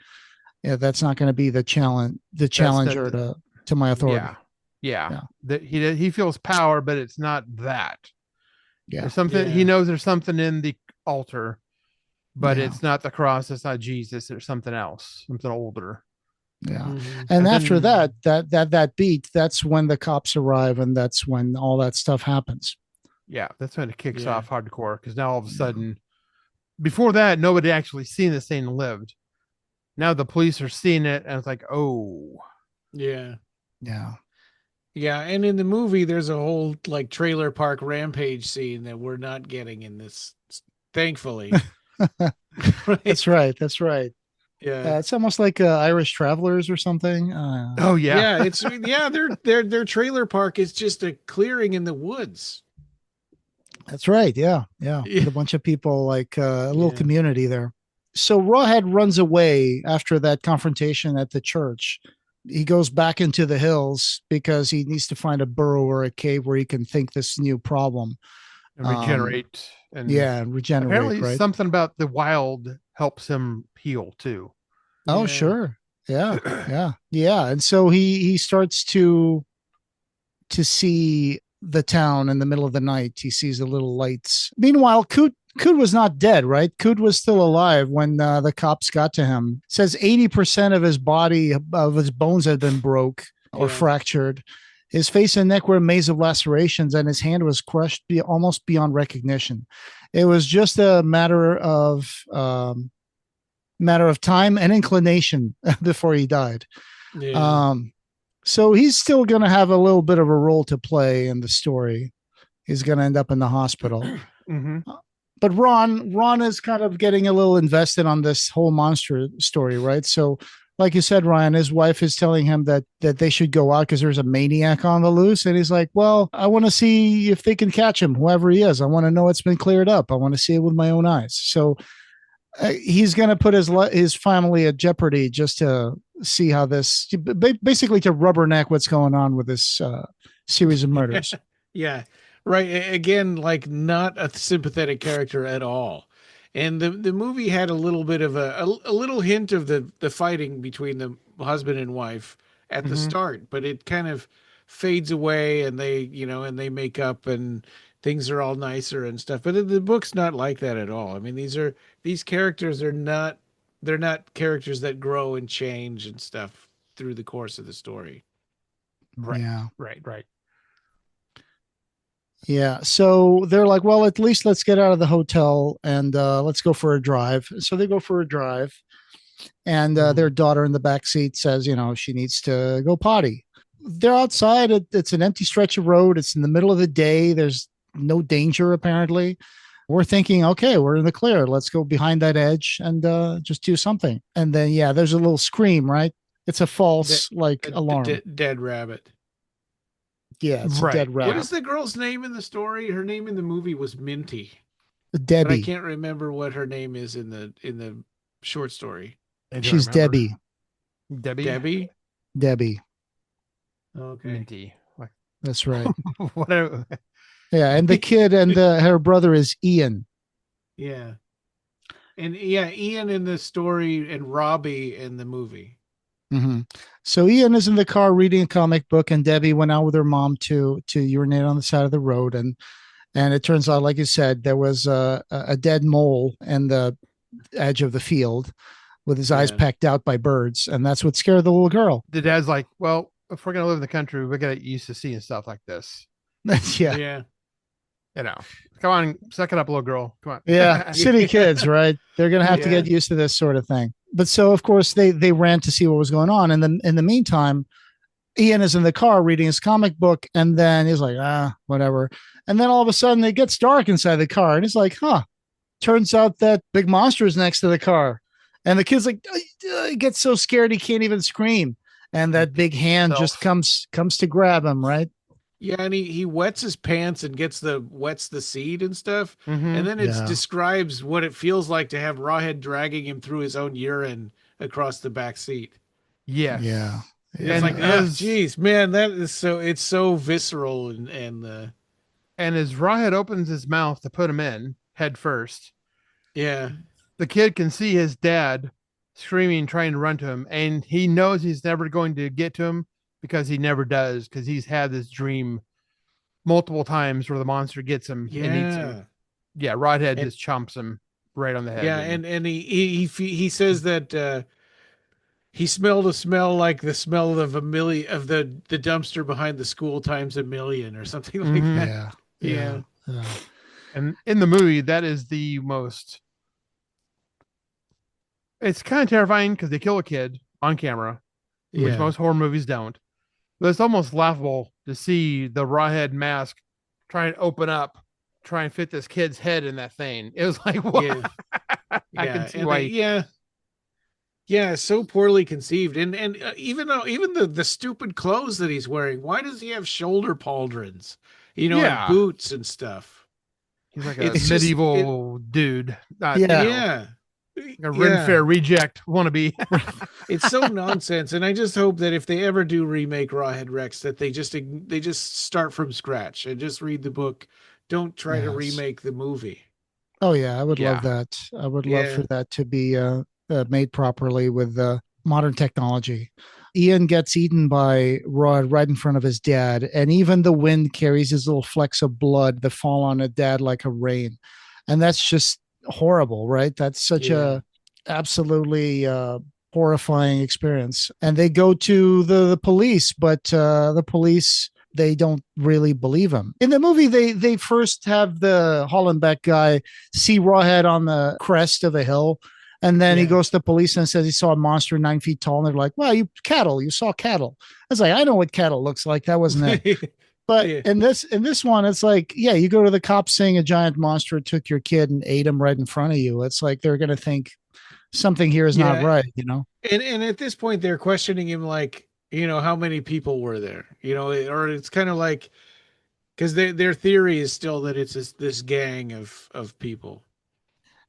that's not going to be the challenger to my authority. Yeah. That he feels power, but it's not that. Yeah. There's something he knows there's something in the altar, but it's not the cross. It's not Jesus. There's something else, something older. Yeah. Mm-hmm. And after that beat, that's when the cops arrive, and that's when all that stuff happens. Yeah. That's when it kicks off hardcore. Because now all of a sudden, before that, nobody actually seen this thing and lived. Now the police are seeing it, and it's like, oh. Yeah. Yeah. Yeah, and in the movie, there's a whole like trailer park rampage scene that we're not getting in this, thankfully. Right? That's right. Yeah, it's almost like Irish Travelers or something. Oh yeah, it's their trailer park is just a clearing in the woods. That's right. Yeah. With a bunch of people, like a little community there. So Rawhead runs away after that confrontation at the church. He goes back into the hills because he needs to find a burrow or a cave where he can think this new problem and regenerate. Regenerate. Apparently, right? Something about the wild helps him heal too. Oh, sure. Yeah. And so he starts to see the town in the middle of the night. He sees the little lights. Meanwhile, Coot was not dead, right? Coot was still alive when the cops got to him. It says 80% of his body, of his bones had been broke or fractured. His face and neck were a maze of lacerations, and his hand was crushed almost beyond recognition. It was just a matter of time and inclination before he died. Yeah. So he's still going to have a little bit of a role to play in the story. He's going to end up in the hospital. Mm-hmm. But Ron is kind of getting a little invested on this whole monster story, right? So, like you said, Ryan, his wife is telling him that they should go out because there's a maniac on the loose. And he's like, well, I want to see if they can catch him, whoever he is. I want to know it's been cleared up. I want to see it with my own eyes. So he's going to put his family at jeopardy just to see how this, basically to rubberneck what's going on with this series of murders. Yeah. Right. Again, like not a sympathetic character at all. And the movie had a little bit of a little hint of the fighting between the husband and wife at the start, but it kind of fades away, and they make up, and things are all nicer and stuff. But the book's not like that at all. I mean, these characters they're not characters that grow and change and stuff through the course of the story. Right. Yeah. Right. Yeah. So they're like, well, at least let's get out of the hotel and let's go for a drive. So they go for a drive, and their daughter in the back seat says, she needs to go potty. They're outside. It's an empty stretch of road. It's in the middle of the day. There's no danger, apparently. We're thinking, okay, we're in the clear. Let's go behind that edge and just do something. And then, there's a little scream, right? It's a false alarm. Dead rabbit. Yeah, it's a Right. dead rat. What is the girl's name in the story? Her name in the movie was Minty, but I Debbie. can't remember what her name is in the short story. I don't She's remember. Debbie. Debbie. Debbie. Okay. Minty. Like, That's right. what a, Yeah, and the kid and her brother is Ian. Yeah. And yeah, Ian in the story and Robbie in the movie. Mm-hmm. So Ian is in the car reading a comic book, and Debbie went out with her mom to urinate on the side of the road, and it turns out, like you said, there was a dead mole in the edge of the field with his eyes pecked out by birds, and that's what scared the little girl. the dad's like, well, if we're gonna live in the country, we gotta get used to seeing stuff like this. Yeah. You know, come on, suck it up, little girl. Come on. Yeah, city kids, right? They're gonna have to Yeah. get used to this sort of thing. But so, of course, they ran to see what was going on, and then in the meantime, Ian is in the car reading his comic book, and then he's like, whatever. And then all of a sudden, it gets dark inside the car, and he's like, turns out that big monster is next to the car, and the kid's like, he gets so scared he can't even scream, and that big hand just comes to grab him, right? Yeah, and he wets his pants and wets the seed and stuff. Mhm. And then it describes what it feels like to have Rawhead dragging him through his own urine across the back seat. Yes. Yeah. It's And like, as- geez, man, it's so visceral and And as Rawhead opens his mouth to put him in head first, yeah. the kid can see his dad screaming, trying to run to him, and he knows he's never going to get to him because he never does, because he's had this dream multiple times where the monster gets him and eats him. Yeah, Rawhead just chomps him right on the head. Yeah, and he says that he smelled a smell like the smell of the dumpster behind the school times a million or something like that. Yeah. And in the movie, that is the most. It's kind of terrifying because they kill a kid on camera, which most horror movies don't. But it's almost laughable to see the Rawhead mask try and open up, try and fit this kid's head in that thing. It was like, what? Yeah. I can see why. Yeah, so poorly conceived, and even the stupid clothes that he's wearing. Why does he have shoulder pauldrons? And boots and stuff. He's like a medieval dude. A Ren Fair reject wannabe. It's so nonsense, and I just hope that if they ever do remake Rawhead Rex, that they just start from scratch and just read the book. Don't try to remake the movie. Oh yeah, I would love that. I would love for that to be made properly with modern technology. Ian gets eaten by Rawhead right in front of his dad, and even the wind carries his little flecks of blood that fall on a dad like a rain, and that's just horrible, right? That's such a absolutely horrifying experience. And they go to the police, but the police, they don't really believe him. In the movie, they first have the Hollenbeck guy see Rawhead on the crest of a hill, and then he goes to the police and says he saw a monster 9 feet tall, and they're like, well, you saw cattle. I was like, I know what cattle looks like. That wasn't it. But in this one, it's like, you go to the cops saying a giant monster took your kid and ate him right in front of you. It's like they're going to think something here is not right, And at this point, they're questioning him like, how many people were there? Or it's kind of like, because their theory is still that it's this gang of people.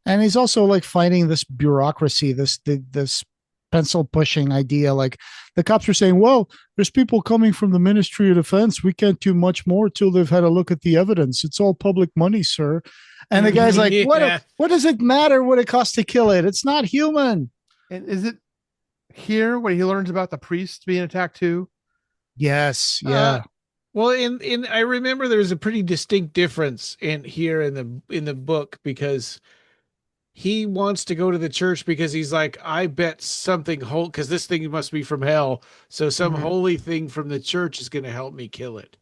And he's also like fighting this bureaucracy, this pencil pushing idea. Like the cops are saying, well, there's people coming from the Ministry of Defense. We can't do much more till they've had a look at the evidence. It's all public money, sir. And the guy's like, what does it matter what it costs to kill it? It's not human. And is it here when he learns about the priest being attacked too? Yes. Yeah. Well, in I remember there's a pretty distinct difference in the book, because he wants to go to the church because he's like, I bet something holy, because this thing must be from hell. So some holy thing from the church is going to help me kill it.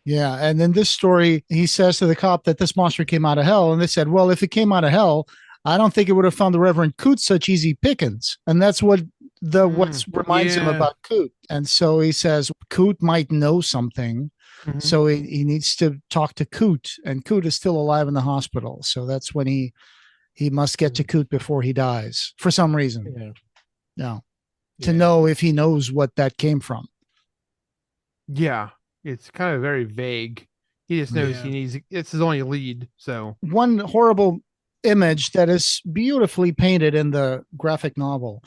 Yeah. And in this story, he says to the cop that this monster came out of hell. And they said, well, if it came out of hell, I don't think it would have found the Reverend Coot such easy pickings. And that's what reminds him about Coot. And so he says Coot might know something. Mm-hmm. So he needs to talk to Coot, and Coot is still alive in the hospital. So that's when he must get to Coot before he dies for some reason. To know if he knows what that came from. Yeah. It's kind of very vague. He just knows he needs, it's his only lead. So one horrible image that is beautifully painted in the graphic novel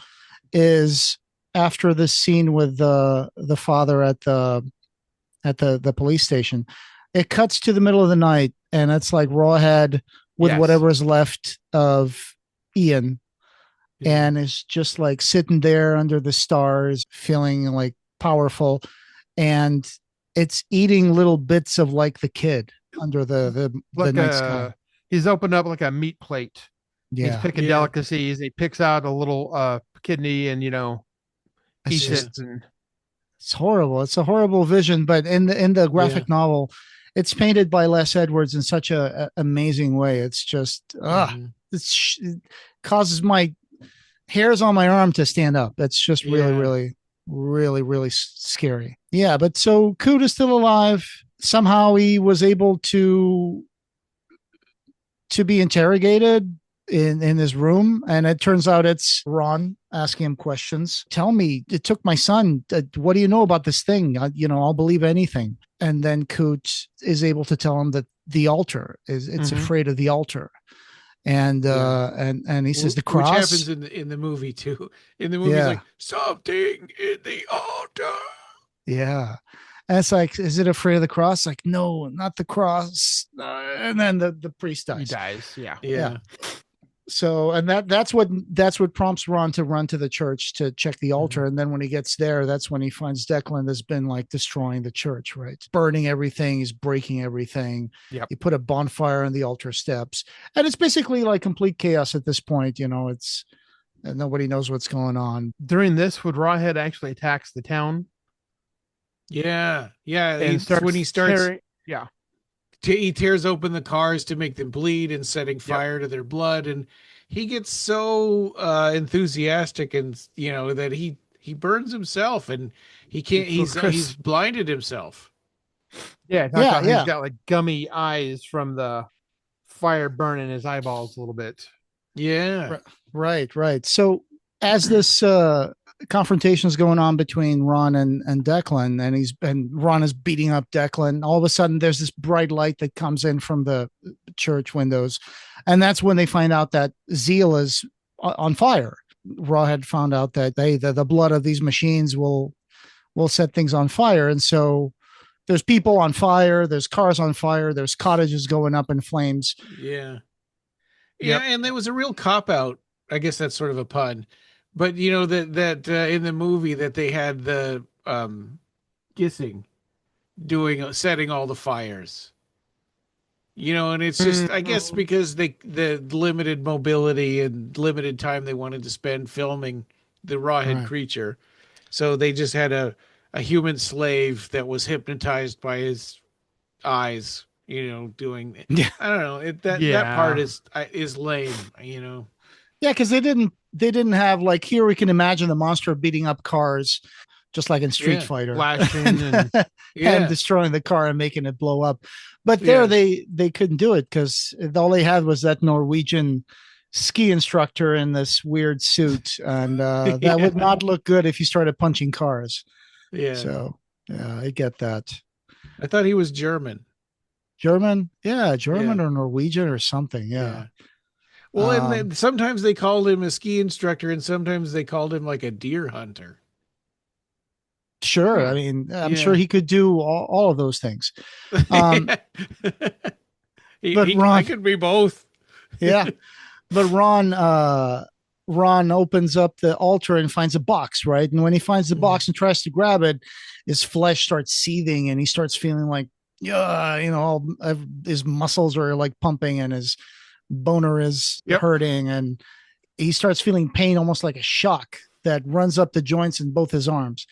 is after the scene with the father at the police station. It cuts to the middle of the night, and it's like Rawhead with whatever is left of Ian, and it's just like sitting there under the stars, feeling like powerful, and it's eating little bits of like the kid under the night sky. He's opened up like a meat plate. Yeah. He's picking delicacies. He picks out a little kidney and, eats it. And it's horrible. It's a horrible vision, but in the graphic novel, it's painted by Les Edwards in such a amazing way. It's just, it causes my hairs on my arm to stand up. It's just really, really scary. Yeah. But so Coot is still alive. Somehow he was able to be interrogated in his room, and it turns out it's Ron asking him questions. Tell me, it took my son. What do you know about this thing? I'll believe anything. And then Coot is able to tell him that the altar it's afraid of the altar, and he says the cross, which happens in the movie too. In the movie, it's like something in the altar. Yeah. And it's like, is it afraid of the cross? Like, no, not the cross. And then the priest dies. He dies. Yeah. Yeah. So, and that's what prompts Ron to run to the church to check the altar. And then when he gets there, that's when he finds Declan has been like destroying the church, right? Burning everything. He's breaking everything. Yep. He put a bonfire on the altar steps, and it's basically like complete chaos at this point. It's and nobody knows what's going on. During this, would Rawhead actually attacks the town? Yeah. And he tears open the cars to make them bleed and setting fire to their blood, and he gets so enthusiastic, and that he burns himself, and he can't. He's blinded himself. He's got like gummy eyes from the fire burning his eyeballs a little bit. Yeah. Right. So as this confrontation is going on between Ron and Declan, and Ron is beating up Declan, all of a sudden there's this bright light that comes in from the church windows, and that's when they find out that Zeal is on fire. Rawhead found out that the blood of these machines will set things on fire, and so there's people on fire, there's cars on fire, there's cottages going up in flames. And there was a real cop out. I guess that's sort of a pun. But that in the movie that they had the Gissing setting all the fires, and it's just, I guess, because the limited mobility and limited time they wanted to spend filming the Rawhead creature, so they just had a human slave that was hypnotized by his eyes, doing. I don't know. That part is lame, Yeah, because they didn't have, like, here we can imagine the monster beating up cars, just like in Street Fighter, flashing and destroying the car and making it blow up. But there they couldn't do it because all they had was that Norwegian ski instructor in this weird suit, and that would not look good if you started punching cars. Yeah. So I get that. I thought he was German. German or Norwegian or something. Yeah. Well, and then sometimes they called him a ski instructor, and sometimes they called him like a deer hunter. Sure. I mean, I'm sure he could do all of those things. But Ron could be both. Yeah. But Ron opens up the altar and finds a box, right? And when he finds the box and tries to grab it, his flesh starts seething, and he starts feeling like, all his muscles are like pumping, and his boner is hurting, and he starts feeling pain, almost like a shock that runs up the joints in both his arms.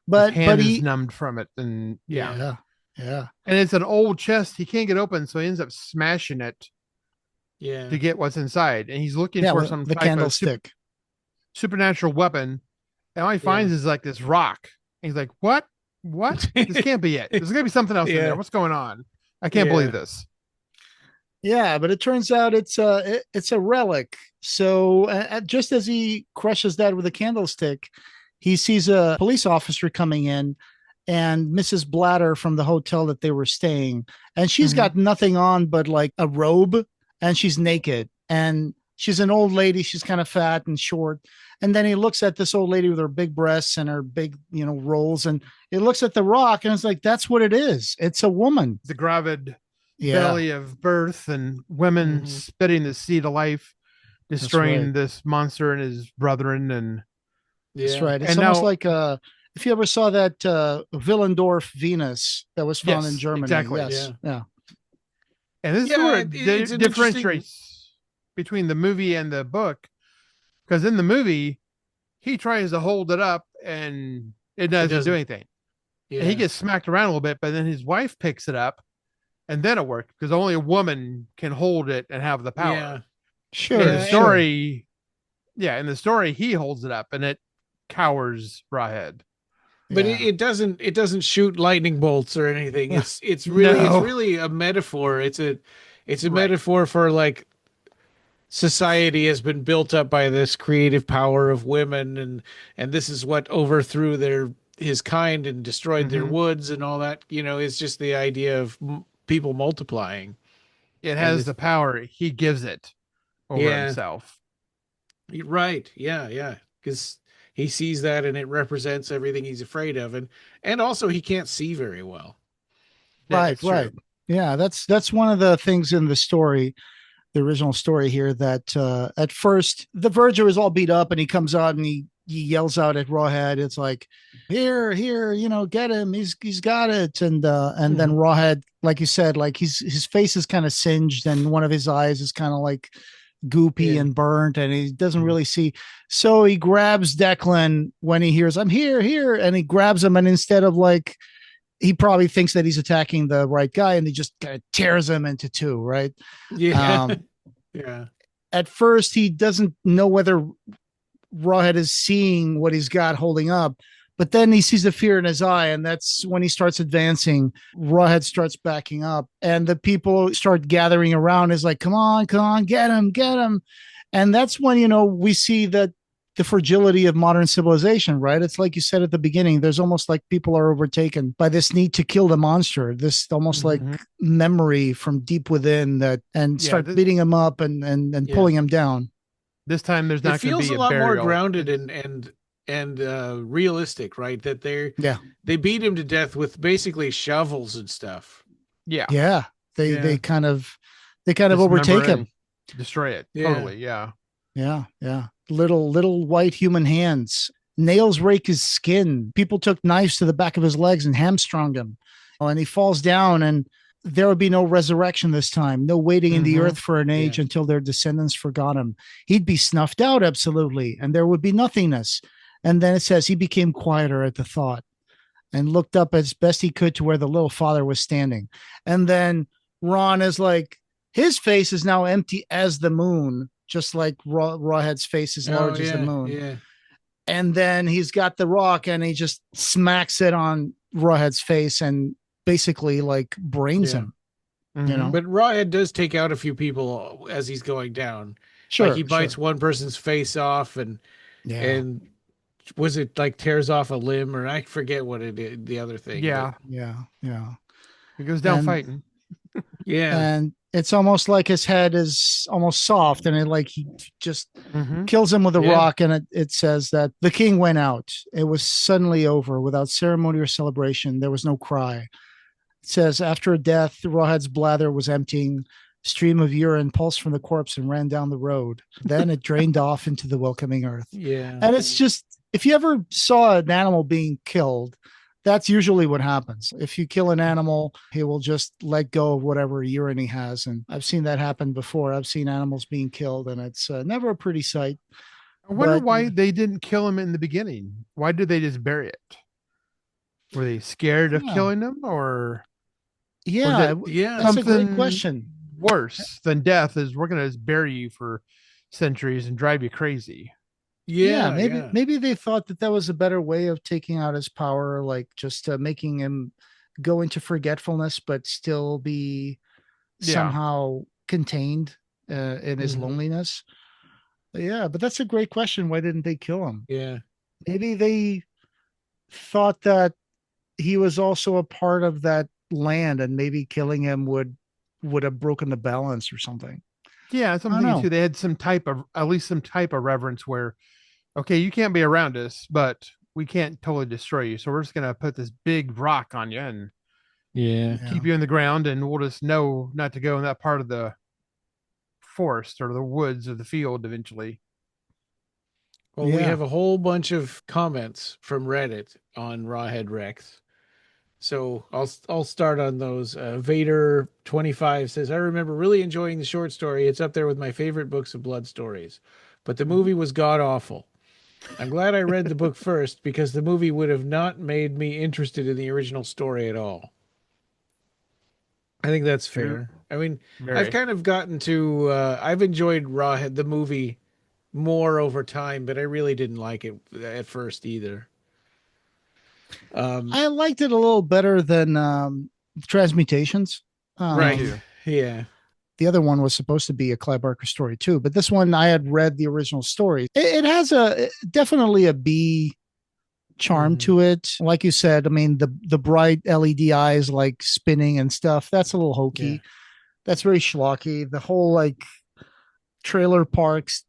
But he's numbed from it, and yeah, and it's an old chest. He can't get open, so he ends up smashing it. Yeah, to get what's inside, and he's looking for some the type candlestick, supernatural weapon. And all he finds is like this rock. And he's like, "What? This can't be it. There's gonna be something else in there. What's going on? I can't believe this." Yeah, but it turns out it's a relic. So just as he crushes that with a candlestick, he sees a police officer coming in, and Mrs. Blatter from the hotel that they were staying. And she's Mhm. got nothing on but like a robe, and she's naked. And she's an old lady. She's kind of fat and short. And then he looks at this old lady with her big breasts and her big, rolls. And he looks at the rock and it's like, that's what it is. It's a woman. The gravid Yeah. belly of birth and women Mhm. spitting the seed of life, destroying right. this monster and his brethren. And Yeah. That's right. It's And almost now- like if you ever saw that Willendorf Venus that was found Yes, in Germany. exactly. Yes. Yeah. And this is Yeah, where it's it an differentiates between the movie and the book. Because in the movie, he tries to hold it up and it doesn't doesn't. do anything. Yeah. And he gets smacked around a little bit, but then his wife picks it up and then it worked because only a woman can hold it and have the power. Yeah. Sure. In Yeah, the story, in the story, he holds it up and it cowers Rawhead. But Yeah. it doesn't shoot lightning bolts or anything. It's really a metaphor. It's a Right. metaphor for like society has been built up by this creative power of women, and this is what overthrew his kind and destroyed their Mhm. woods and all that. It's just the idea of people multiplying. It And has it's- the power. He gives it over Yeah. himself. Right. Yeah. Because he sees that and it represents everything he's afraid of, and also he can't see very well. Yeah, Right. it's true. Right. Yeah. That's one of the things in the story, the original story here, that at first the Verger is all beat up and he comes out and he yells out at Rawhead. It's like, here, get him. He's got it. And then Rawhead, like you said, like his face is kind of singed and one of his eyes is kind of like goopy Yeah. and burnt and he doesn't really see. So he grabs Declan when he hears, I'm here. And he grabs him. And instead of like, he probably thinks that he's attacking the right guy and he just kind of tears him into two. Right. Yeah. Yeah. At first, he doesn't know whether Rawhead is seeing what he's got holding up, but then he sees the fear in his eye, and that's when he starts advancing. Rawhead starts backing up, and the people start gathering around. Is like, come on, get him. And that's when, we see that the fragility of modern civilization, right? It's like you said at the beginning, there's almost like people are overtaken by this need to kill the monster, this almost like memory from deep within and start beating him up and pulling him down. This time there's It not going to feels be a lot more burial. grounded and realistic, right? That they beat him to death with basically shovels and stuff. Yeah. They kind of Dismember overtake him, and destroy it. Yeah. Totally. Yeah. Yeah. Little white human hands. Nails rake his skin. People took knives to the back of his legs and hamstrung him. And he falls down, and there would be no resurrection this time. No waiting in the earth for an age until their descendants forgot him. He'd be snuffed out, absolutely, and there would be nothingness. And then it says he became quieter at the thought and looked up as best he could to where the little father was standing. And then Ron is like, his face is now empty as the moon, just like Rawhead's face is large as the moon. Yeah. And then he's got the rock and he just smacks it on Rawhead's face and basically like brains him. But Rawhead does take out a few people as he's going down. Sure. Like he bites one person's face off and was it like tears off a limb, or I forget what it is, the other thing. Yeah. He goes down fighting. Yeah. And it's almost like his head is almost soft and he just kills him with a rock. And it says that the king went out. It was suddenly over without ceremony or celebration. There was no cry. It says after a death, Rawhead's bladder was emptying. A stream of urine pulsed from the corpse and ran down the road. Then it drained off into the welcoming earth. Yeah. And it's just, if you ever saw an animal being killed, that's usually what happens. If you kill an animal, he will just let go of whatever urine he has. And I've seen that happen before. I've seen animals being killed, and it's never a pretty sight. I wonder why they didn't kill him in the beginning. Why did they just bury it? Were they scared of killing him, or? That's a great question. Worse than death is we're going to just bury you for centuries and drive you crazy. Maybe they thought that was a better way of taking out his power, like just making him go into forgetfulness, but still be somehow contained in his loneliness. But that's a great question. Why didn't they kill him? Yeah. Maybe they thought that he was also a part of that land, and maybe killing him would have broken the balance or something. Yeah, that's what I I'm don't thinking know. too. They had some type of, at least some type of reverence where, okay, you can't be around us, but we can't totally destroy you. So we're just gonna put this big rock on you and Yeah. Yeah. keep you in the ground, and we'll just know not to go in that part of the forest or the woods or the field eventually. Well, we Yeah. have a whole bunch of comments from Reddit on Rawhead Rex. So I'll start on those. Vader 25 says, I remember really enjoying the short story. It's up there with my favorite books of blood stories. But the movie was god awful. I'm glad I read the book first because the movie would have not made me interested in the original story at all. I think that's True. fair. I mean, I've Very. kind of gotten to I've enjoyed Rawhead the movie more over time, but I really didn't like it at first either. Um, I liked it a little better than Transmutations. Me right. too. Yeah. The other one was supposed to be a Clive Barker story too, but this one I had read the original story. It has definitely a B charm to it. Like you said, I mean the bright LED eyes like spinning and stuff. That's a little hokey. Yeah. That's very schlocky. The whole like trailer parks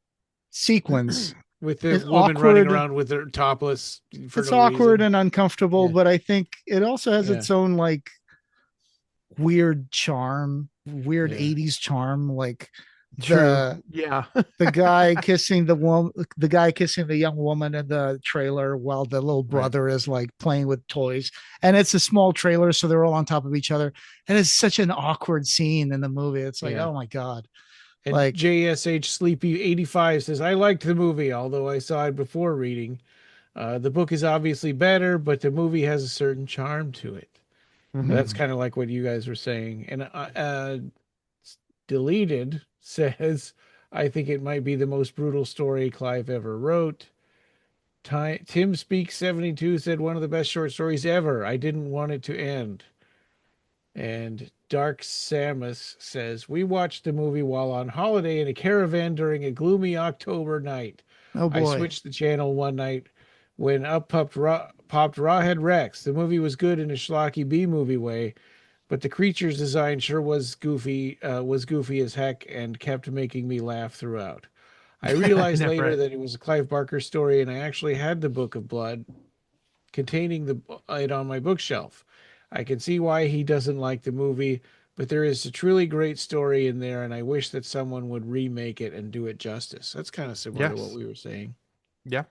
sequence With the is woman running awkward. around with her topless for It's no awkward reason. and uncomfortable, Yeah. but I think it also has Yeah. its own like weird charm, weird Yeah. 80s charm, like True. Yeah. the guy kissing the woman, the guy kissing the young woman in the trailer while the little brother is like playing with toys. And it's a small trailer, so they're all on top of each other. And it's such an awkward scene in the movie. It's like, Yeah. oh my God. And Like, JSH Sleepy 85 says, I liked the movie, although I saw it before reading. The book is obviously better, but the movie has a certain charm to it. Mhm. That's kind of like what you guys were saying. And Deleted says, I think it might be the most brutal story Clive ever wrote. Tim Speaks 72 said, one of the best short stories ever. I didn't want it to end. And Dark Samus says, we watched the movie while on holiday in a caravan during a gloomy October night. oh I boy. switched the channel one night when up popped Rawhead Rex. The movie was good in a schlocky B movie way, but the creature's design sure was goofy as heck and kept making me laugh throughout. I realized know, later right? that it was a Clive Barker story, and I actually had the Book of Blood containing it on my bookshelf. I can see why he doesn't like the movie, but there is a truly great story in there, and I wish that someone would remake it and do it justice. That's kind of similar to what Yes. we were saying. Yeah.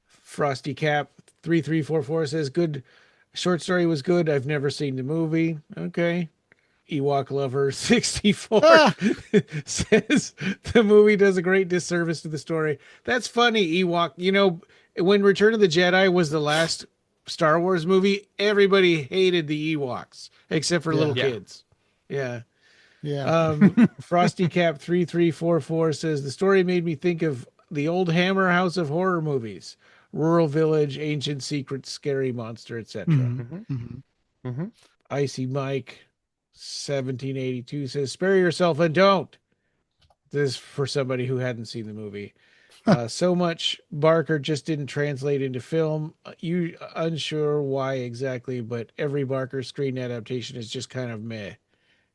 Frosty Cap 3344 says, good short story was good. I've never seen the movie. Okay. Ewok Lover 64 Ah, says the movie does a great disservice to the story. That's funny, Ewok. You know, when Return of the Jedi was the last Star Wars movie, everybody hated the Ewoks except for Yeah. little Yeah. kids. Yeah. yeah. Frosty Cap 3344 says the story made me think of the old Hammer House of Horror movies, Rural Village, Ancient Secret, Scary Monster, etc. Mhm, Mhm. mhm. Mhm. Icy Mike 1782 says, spare yourself and don't. This is for somebody who hadn't seen the movie. So much Barker just didn't translate into film. You unsure why exactly, but every Barker screen adaptation is just kind of meh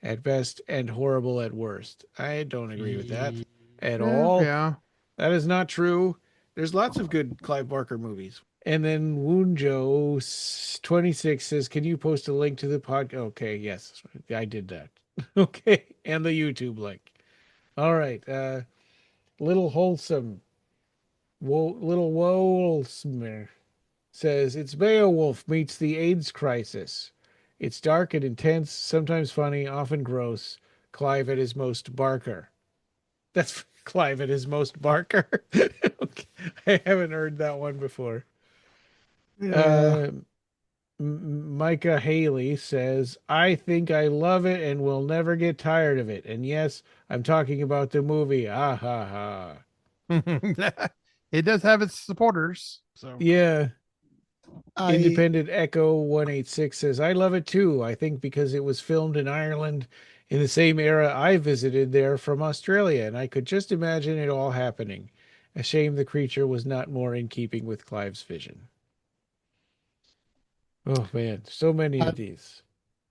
at best and horrible at worst. I don't agree with that at Yeah. all. Yeah. That is not true. There's lots of good Clive Barker movies. And then Woonjo 26 says, can you post a link to the podcast? Okay, yes, I did that. Okay, and the YouTube link. All right. Little Wholesome, Little Wolfsmere says, it's Beowulf meets the AIDS crisis. It's dark and intense, sometimes funny, often gross. Clive at his most Barker. That's Clive at his most Barker. Okay. I haven't heard that one before. Yeah. Micah Haley says, I think I love it and will never get tired of it. And yes, I'm talking about the movie. Ah ha ha. It does have its supporters. So Yeah. I Independent Echo 186 says, I love it too. I think because it was filmed in Ireland in the same era I visited there from Australia, and I could just imagine it all happening. A shame the creature was not more in keeping with Clive's vision. Oh man, so many I, of these.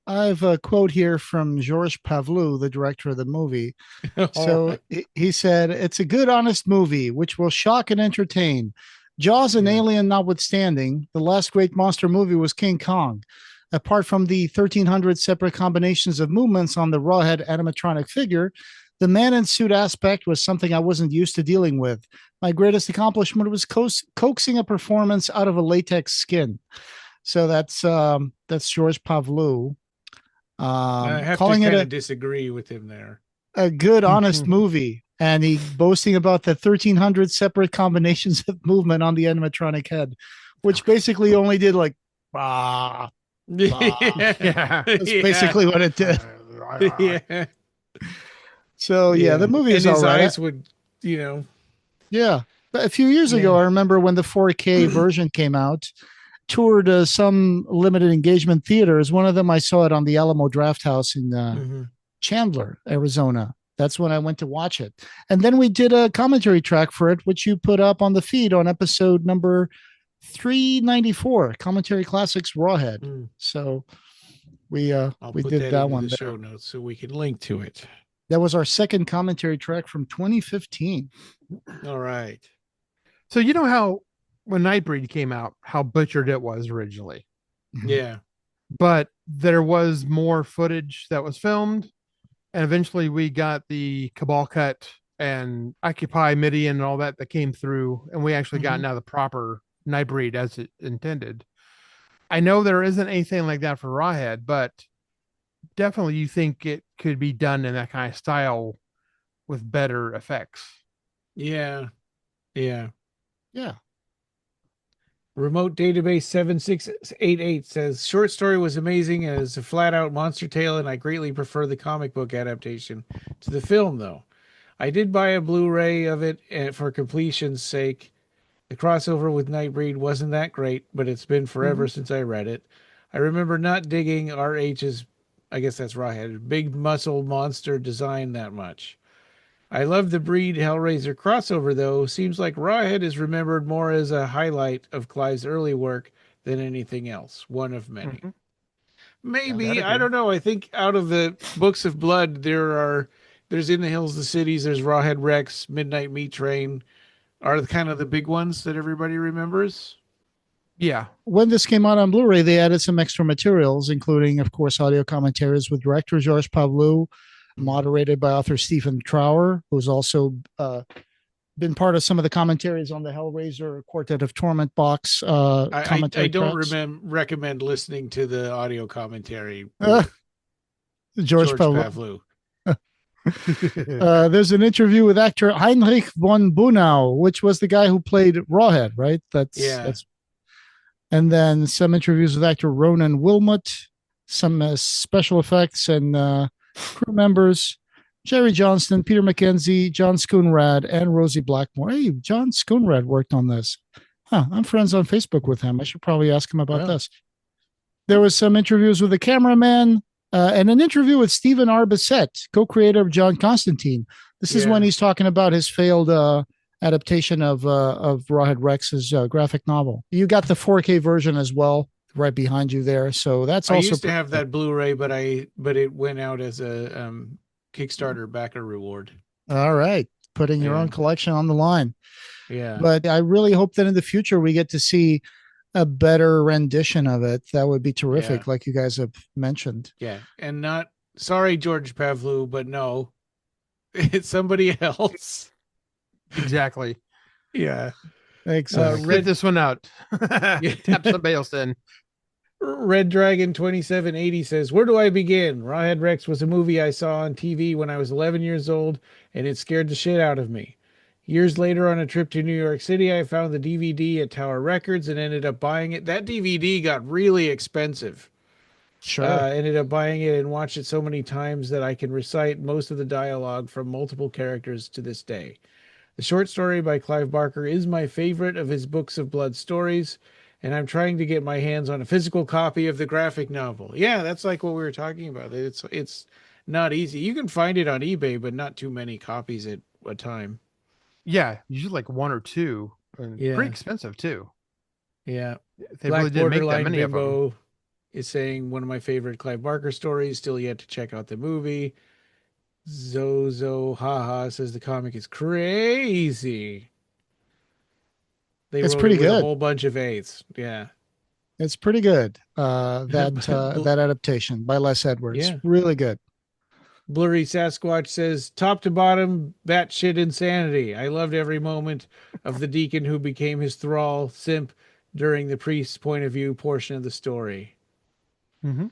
I have a quote here from Georges Pavlou, the director of the movie. All So right. he said, "It's a good, honest movie which will shock and entertain. Jaws and Yeah. Alien notwithstanding, the last great monster movie was King Kong. Apart from the 1,300 separate combinations of movements on the Rawhead animatronic figure, the man in suit aspect was something I wasn't used to dealing with. My greatest accomplishment was coaxing a performance out of a latex skin." So that's Georges Pavlou, I have to calling it kind of disagree with him there. a good, honest movie. And he boasting about the 1,300 separate combinations of movement on the animatronic head, which basically only did like, bah, bah. Yeah. That's basically what it did. Yeah. So, yeah, the movie and is his all right. eyes would, you know. Yeah. But a few years ago, Yeah. I remember when the 4K version came out, toured some limited engagement theaters. One of them, I saw it on the Alamo Draft House in Mhm. Chandler, Arizona. That's when I went to watch it. And then we did a commentary track for it, which you put up on the feed on episode number 394, Commentary Classics Rawhead. Mm. So we I'll put did that into one the there. show notes so we can link to it. That was our second commentary track from 2015. All right. So you know how when Nightbreed came out, how butchered it was originally, Yeah. but there was more footage that was filmed, and eventually we got the Cabal cut and Occupy Midian and all that came through, and we actually got now the proper Nightbreed as it intended. I know there isn't anything like that for Rawhead, but definitely you think it could be done in that kind of style with better effects. Yeah. Yeah. Yeah. Remote Database 7688 says short story was amazing as a flat out monster tale, and I greatly prefer the comic book adaptation to the film, though. I did buy a Blu-ray of it for completion's sake. The crossover with Nightbreed wasn't that great, but it's been forever since I read it. I remember not digging RH's, I guess that's Rawhead, big muscle monster design that much. I love the Breed Hellraiser crossover, though. Seems like Rawhead is remembered more as a highlight of Clive's early work than anything else. One of many. Maybe, I don't know. I think out of the books of blood, there's In the Hills, the Cities, there's Rawhead Rex, Midnight Meat Train, are kind of the big ones that everybody remembers. Yeah. When this came out on Blu-ray, they added some extra materials, including, of course, audio commentaries with director Georges Pavlou, moderated by author Stephen Trower, who's also been part of some of the commentaries on the Hellraiser Quartet of Torment box. I don't recommend listening to the audio commentary. George Pavlou. There's an interview with actor Heinrich von Bunau, which was the guy who played Rawhead, right? That's and then some interviews with actor Ronan Wilmot, some special effects and crew members, Jerry Johnston, Peter Mackenzie, John Schoonrad, and Rosie Blackmore. Hey, John Schoonrad worked on this. I'm friends on Facebook with him. I should probably ask him about this. There was some interviews with the cameraman and an interview with Stephen R. Bisette, co-creator of John Constantine. This is when he's talking about his failed adaptation of Rawhead Rex's graphic novel. You got the 4K version as well, right behind you there. So that's also. I used to have that Blu-ray, but it went out as a Kickstarter backer reward. All right, putting your own collection on the line. Yeah, but I really hope that in the future we get to see a better rendition of it. That would be terrific, like you guys have mentioned. Yeah, and not sorry, George Pavlou, but no, it's somebody else. Exactly. Yeah. Exactly. Read this one out. Tap somebody else in. Red Dragon 2780 says, where do I begin? Rawhead Rex was a movie I saw on TV when I was 11 years old, and it scared the shit out of me. Years later, on a trip to New York City, I found the DVD at Tower Records and ended up buying it. That DVD got really expensive. Sure. Ended up buying it and watched it so many times that I can recite most of the dialogue from multiple characters to this day. The short story by Clive Barker is my favorite of his books of blood stories, and I'm trying to get my hands on a physical copy of the graphic novel. Yeah, that's like what we were talking about. It's not easy. You can find it on eBay, but not too many copies at a time. Yeah, usually like one or two, and pretty expensive too. Yeah, they really didn't make that many of them. is saying one of my favorite Clive Barker stories. Still yet to check out the movie. Zozo Haha says the comic is crazy. They It's wrote pretty it with a good. whole bunch of eights. Yeah. It's pretty good. That adaptation by Les Edwards, Yeah. really good. Blurry Sasquatch says, top to bottom, batshit insanity. I loved every moment of the deacon who became his thrall simp during the priest's point of view portion of the story. Mm-hmm.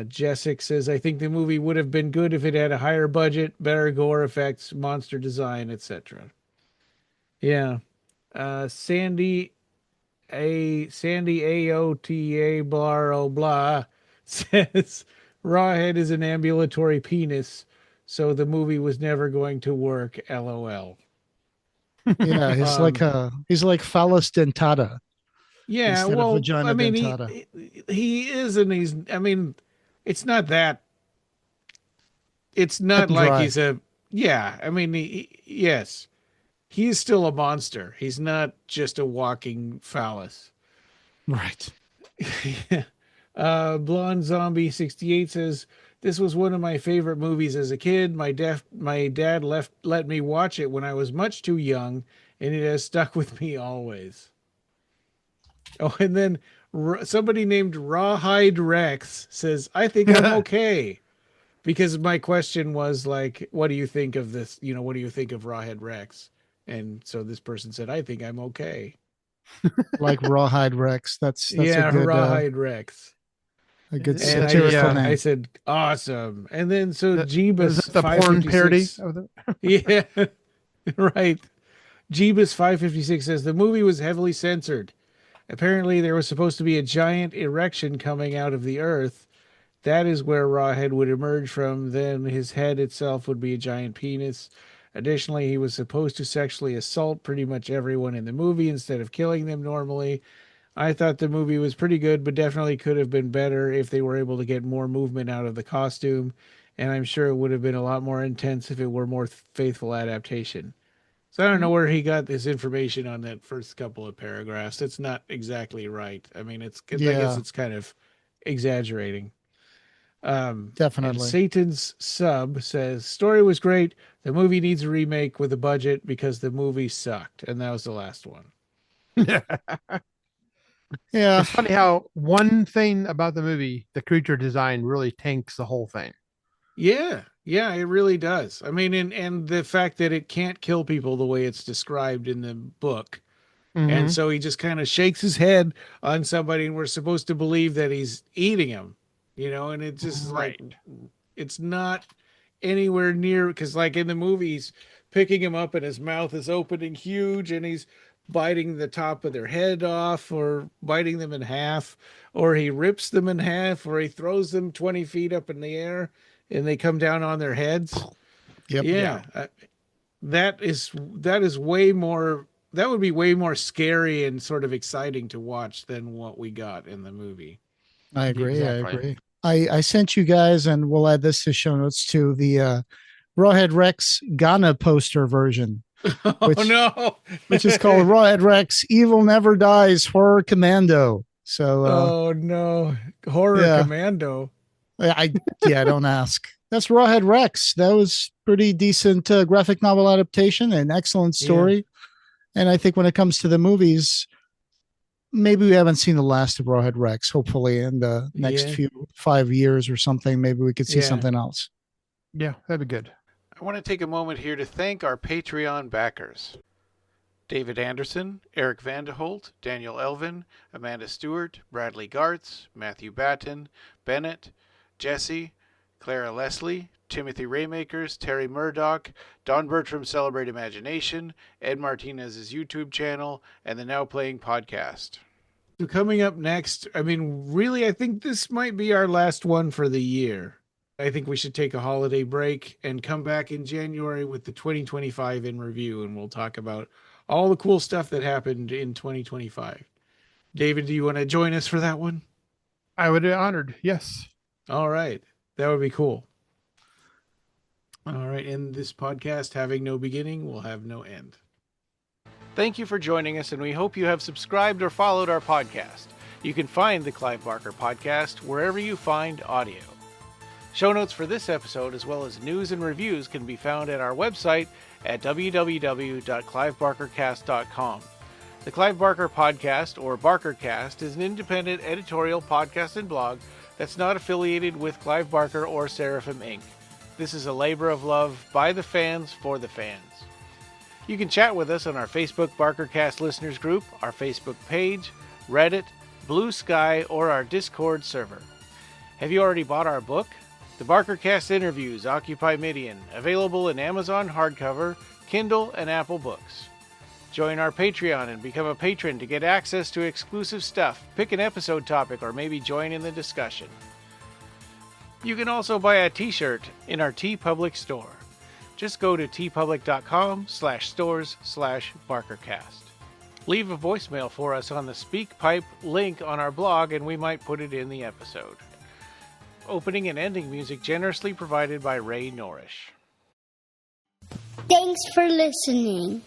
Jessic says, I think the movie would have been good if it had a higher budget, better gore effects, monster design, etc. Yeah. Sandy AOTA blah blah says Rawhead is an ambulatory penis, so the movie was never going to work. LOL. Yeah, he's like phallus dentata Yeah, instead of well, vagina I mean, dentata. he is, and he's. I mean, it's not that. It's Cut not and like dry. he's a. Yeah, I mean, yes, he's still a monster. He's not just a walking phallus. Right. Blonde Zombie 68 says, this was one of my favorite movies as a kid. My dad let me watch it when I was much too young, and it has stuck with me always. Oh, and then somebody named Rawhide Rex says, I think I'm okay. Because my question was like, what do you think of this? You know, what do you think of Rawhead Rex? And so this person said, I think I'm okay. Like Rawhide Rex. That's Yeah, a good Rawhide Rex. good And satirical I name. said, awesome. And then so Is Jeebus that the porn parody 556 of the? Yeah, right. Jeebus 556 says the movie was heavily censored. Apparently there was supposed to be a giant erection coming out of the earth. That is where Rawhead would emerge from. Then his head itself would be a giant penis. Additionally, he was supposed to sexually assault pretty much everyone in the movie instead of killing them normally. I thought the movie was pretty good, but definitely could have been better if they were able to get more movement out of the costume. And I'm sure it would have been a lot more intense if it were more faithful adaptation. So I don't know where he got this information on that first couple of paragraphs. It's not exactly right. I mean, I guess Yeah, it's kind of exaggerating. And definitely. Satan's sub says, story was great. The movie needs a remake with a budget because the movie sucked. And that was the last one. Yeah, It's funny how one thing about the movie, the creature design, really tanks the whole thing. Yeah, yeah, it really does. I mean, and the fact that it can't kill people the way it's described in the book. And Mm-hmm. so he just kind of shakes his head on somebody, and we're supposed to believe that he's eating him, and it just is like, Right. it's not anywhere near, because like in the movies, picking him up and his mouth is opening huge and he's biting the top of their head off or biting them in half, or he rips them in half, or he throws them 20 feet up in the air and they come down on their heads. yep. Yeah. Yeah, that is way more. That would be way more scary and sort of exciting to watch than what we got in the movie. I agree. I Exactly. agree. I sent you guys, and we'll add this to show notes to the Rawhead Rex Ghana poster version, Oh which no! which is called Rawhead Rex Evil Never Dies Horror Commando. So Oh no! Horror yeah, Commando. yeah, don't ask. That's Rawhead Rex. That was pretty decent graphic novel adaptation and excellent Yeah, story. And I think when it comes to the movies, maybe we haven't seen the last of Rawhead Rex. Hopefully, in the next yeah, 5 years or something, maybe we could see yeah. something else. Yeah, that'd be good. I want to take a moment here to thank our Patreon backers: David Anderson, Erik Van T Holt, Daniel Elvin, Amanda Stewart, Bradley Gartz, Matthew Batten, Bennett, Jesse, Clara Leslie, Timothy Raymakers, Terry Murdoch, Don Bertram Celebrate Imagination, Ed Martinez's YouTube channel, and the Now Playing podcast. So coming up next, I mean, really, I think this might be our last one for the year. I think we should take a holiday break and come back in January with the 2025 in review, and we'll talk about all the cool stuff that happened in 2025. David, do you want to join us for that one? I would be honored. Yes. All right. That would be cool. All right. And this podcast, having no beginning, will have no end. Thank you for joining us, and we hope you have subscribed or followed our podcast. You can find the Clive Barker Podcast wherever you find audio. Show notes for this episode, as well as news and reviews, can be found at our website at www.clivebarkercast.com. The Clive Barker Podcast, or BarkerCast, is an independent editorial podcast and blog that's not affiliated with Clive Barker or Seraphim Inc. This is a labor of love by the fans for the fans. You can chat with us on our Facebook BarkerCast listeners group, our Facebook page, Reddit, Blue Sky, or our Discord server. Have you already bought our book? The BarkerCast Interviews Occupy Midian, available in Amazon hardcover, Kindle, and Apple Books. Join our Patreon and become a patron to get access to exclusive stuff, pick an episode topic, or maybe join in the discussion. You can also buy a t-shirt in our TeePublic store. Just go to teepublic.com/stores/BarkerCast. Leave a voicemail for us on the SpeakPipe link on our blog and we might put it in the episode. Opening and ending music generously provided by Ray Norrish. Thanks for listening.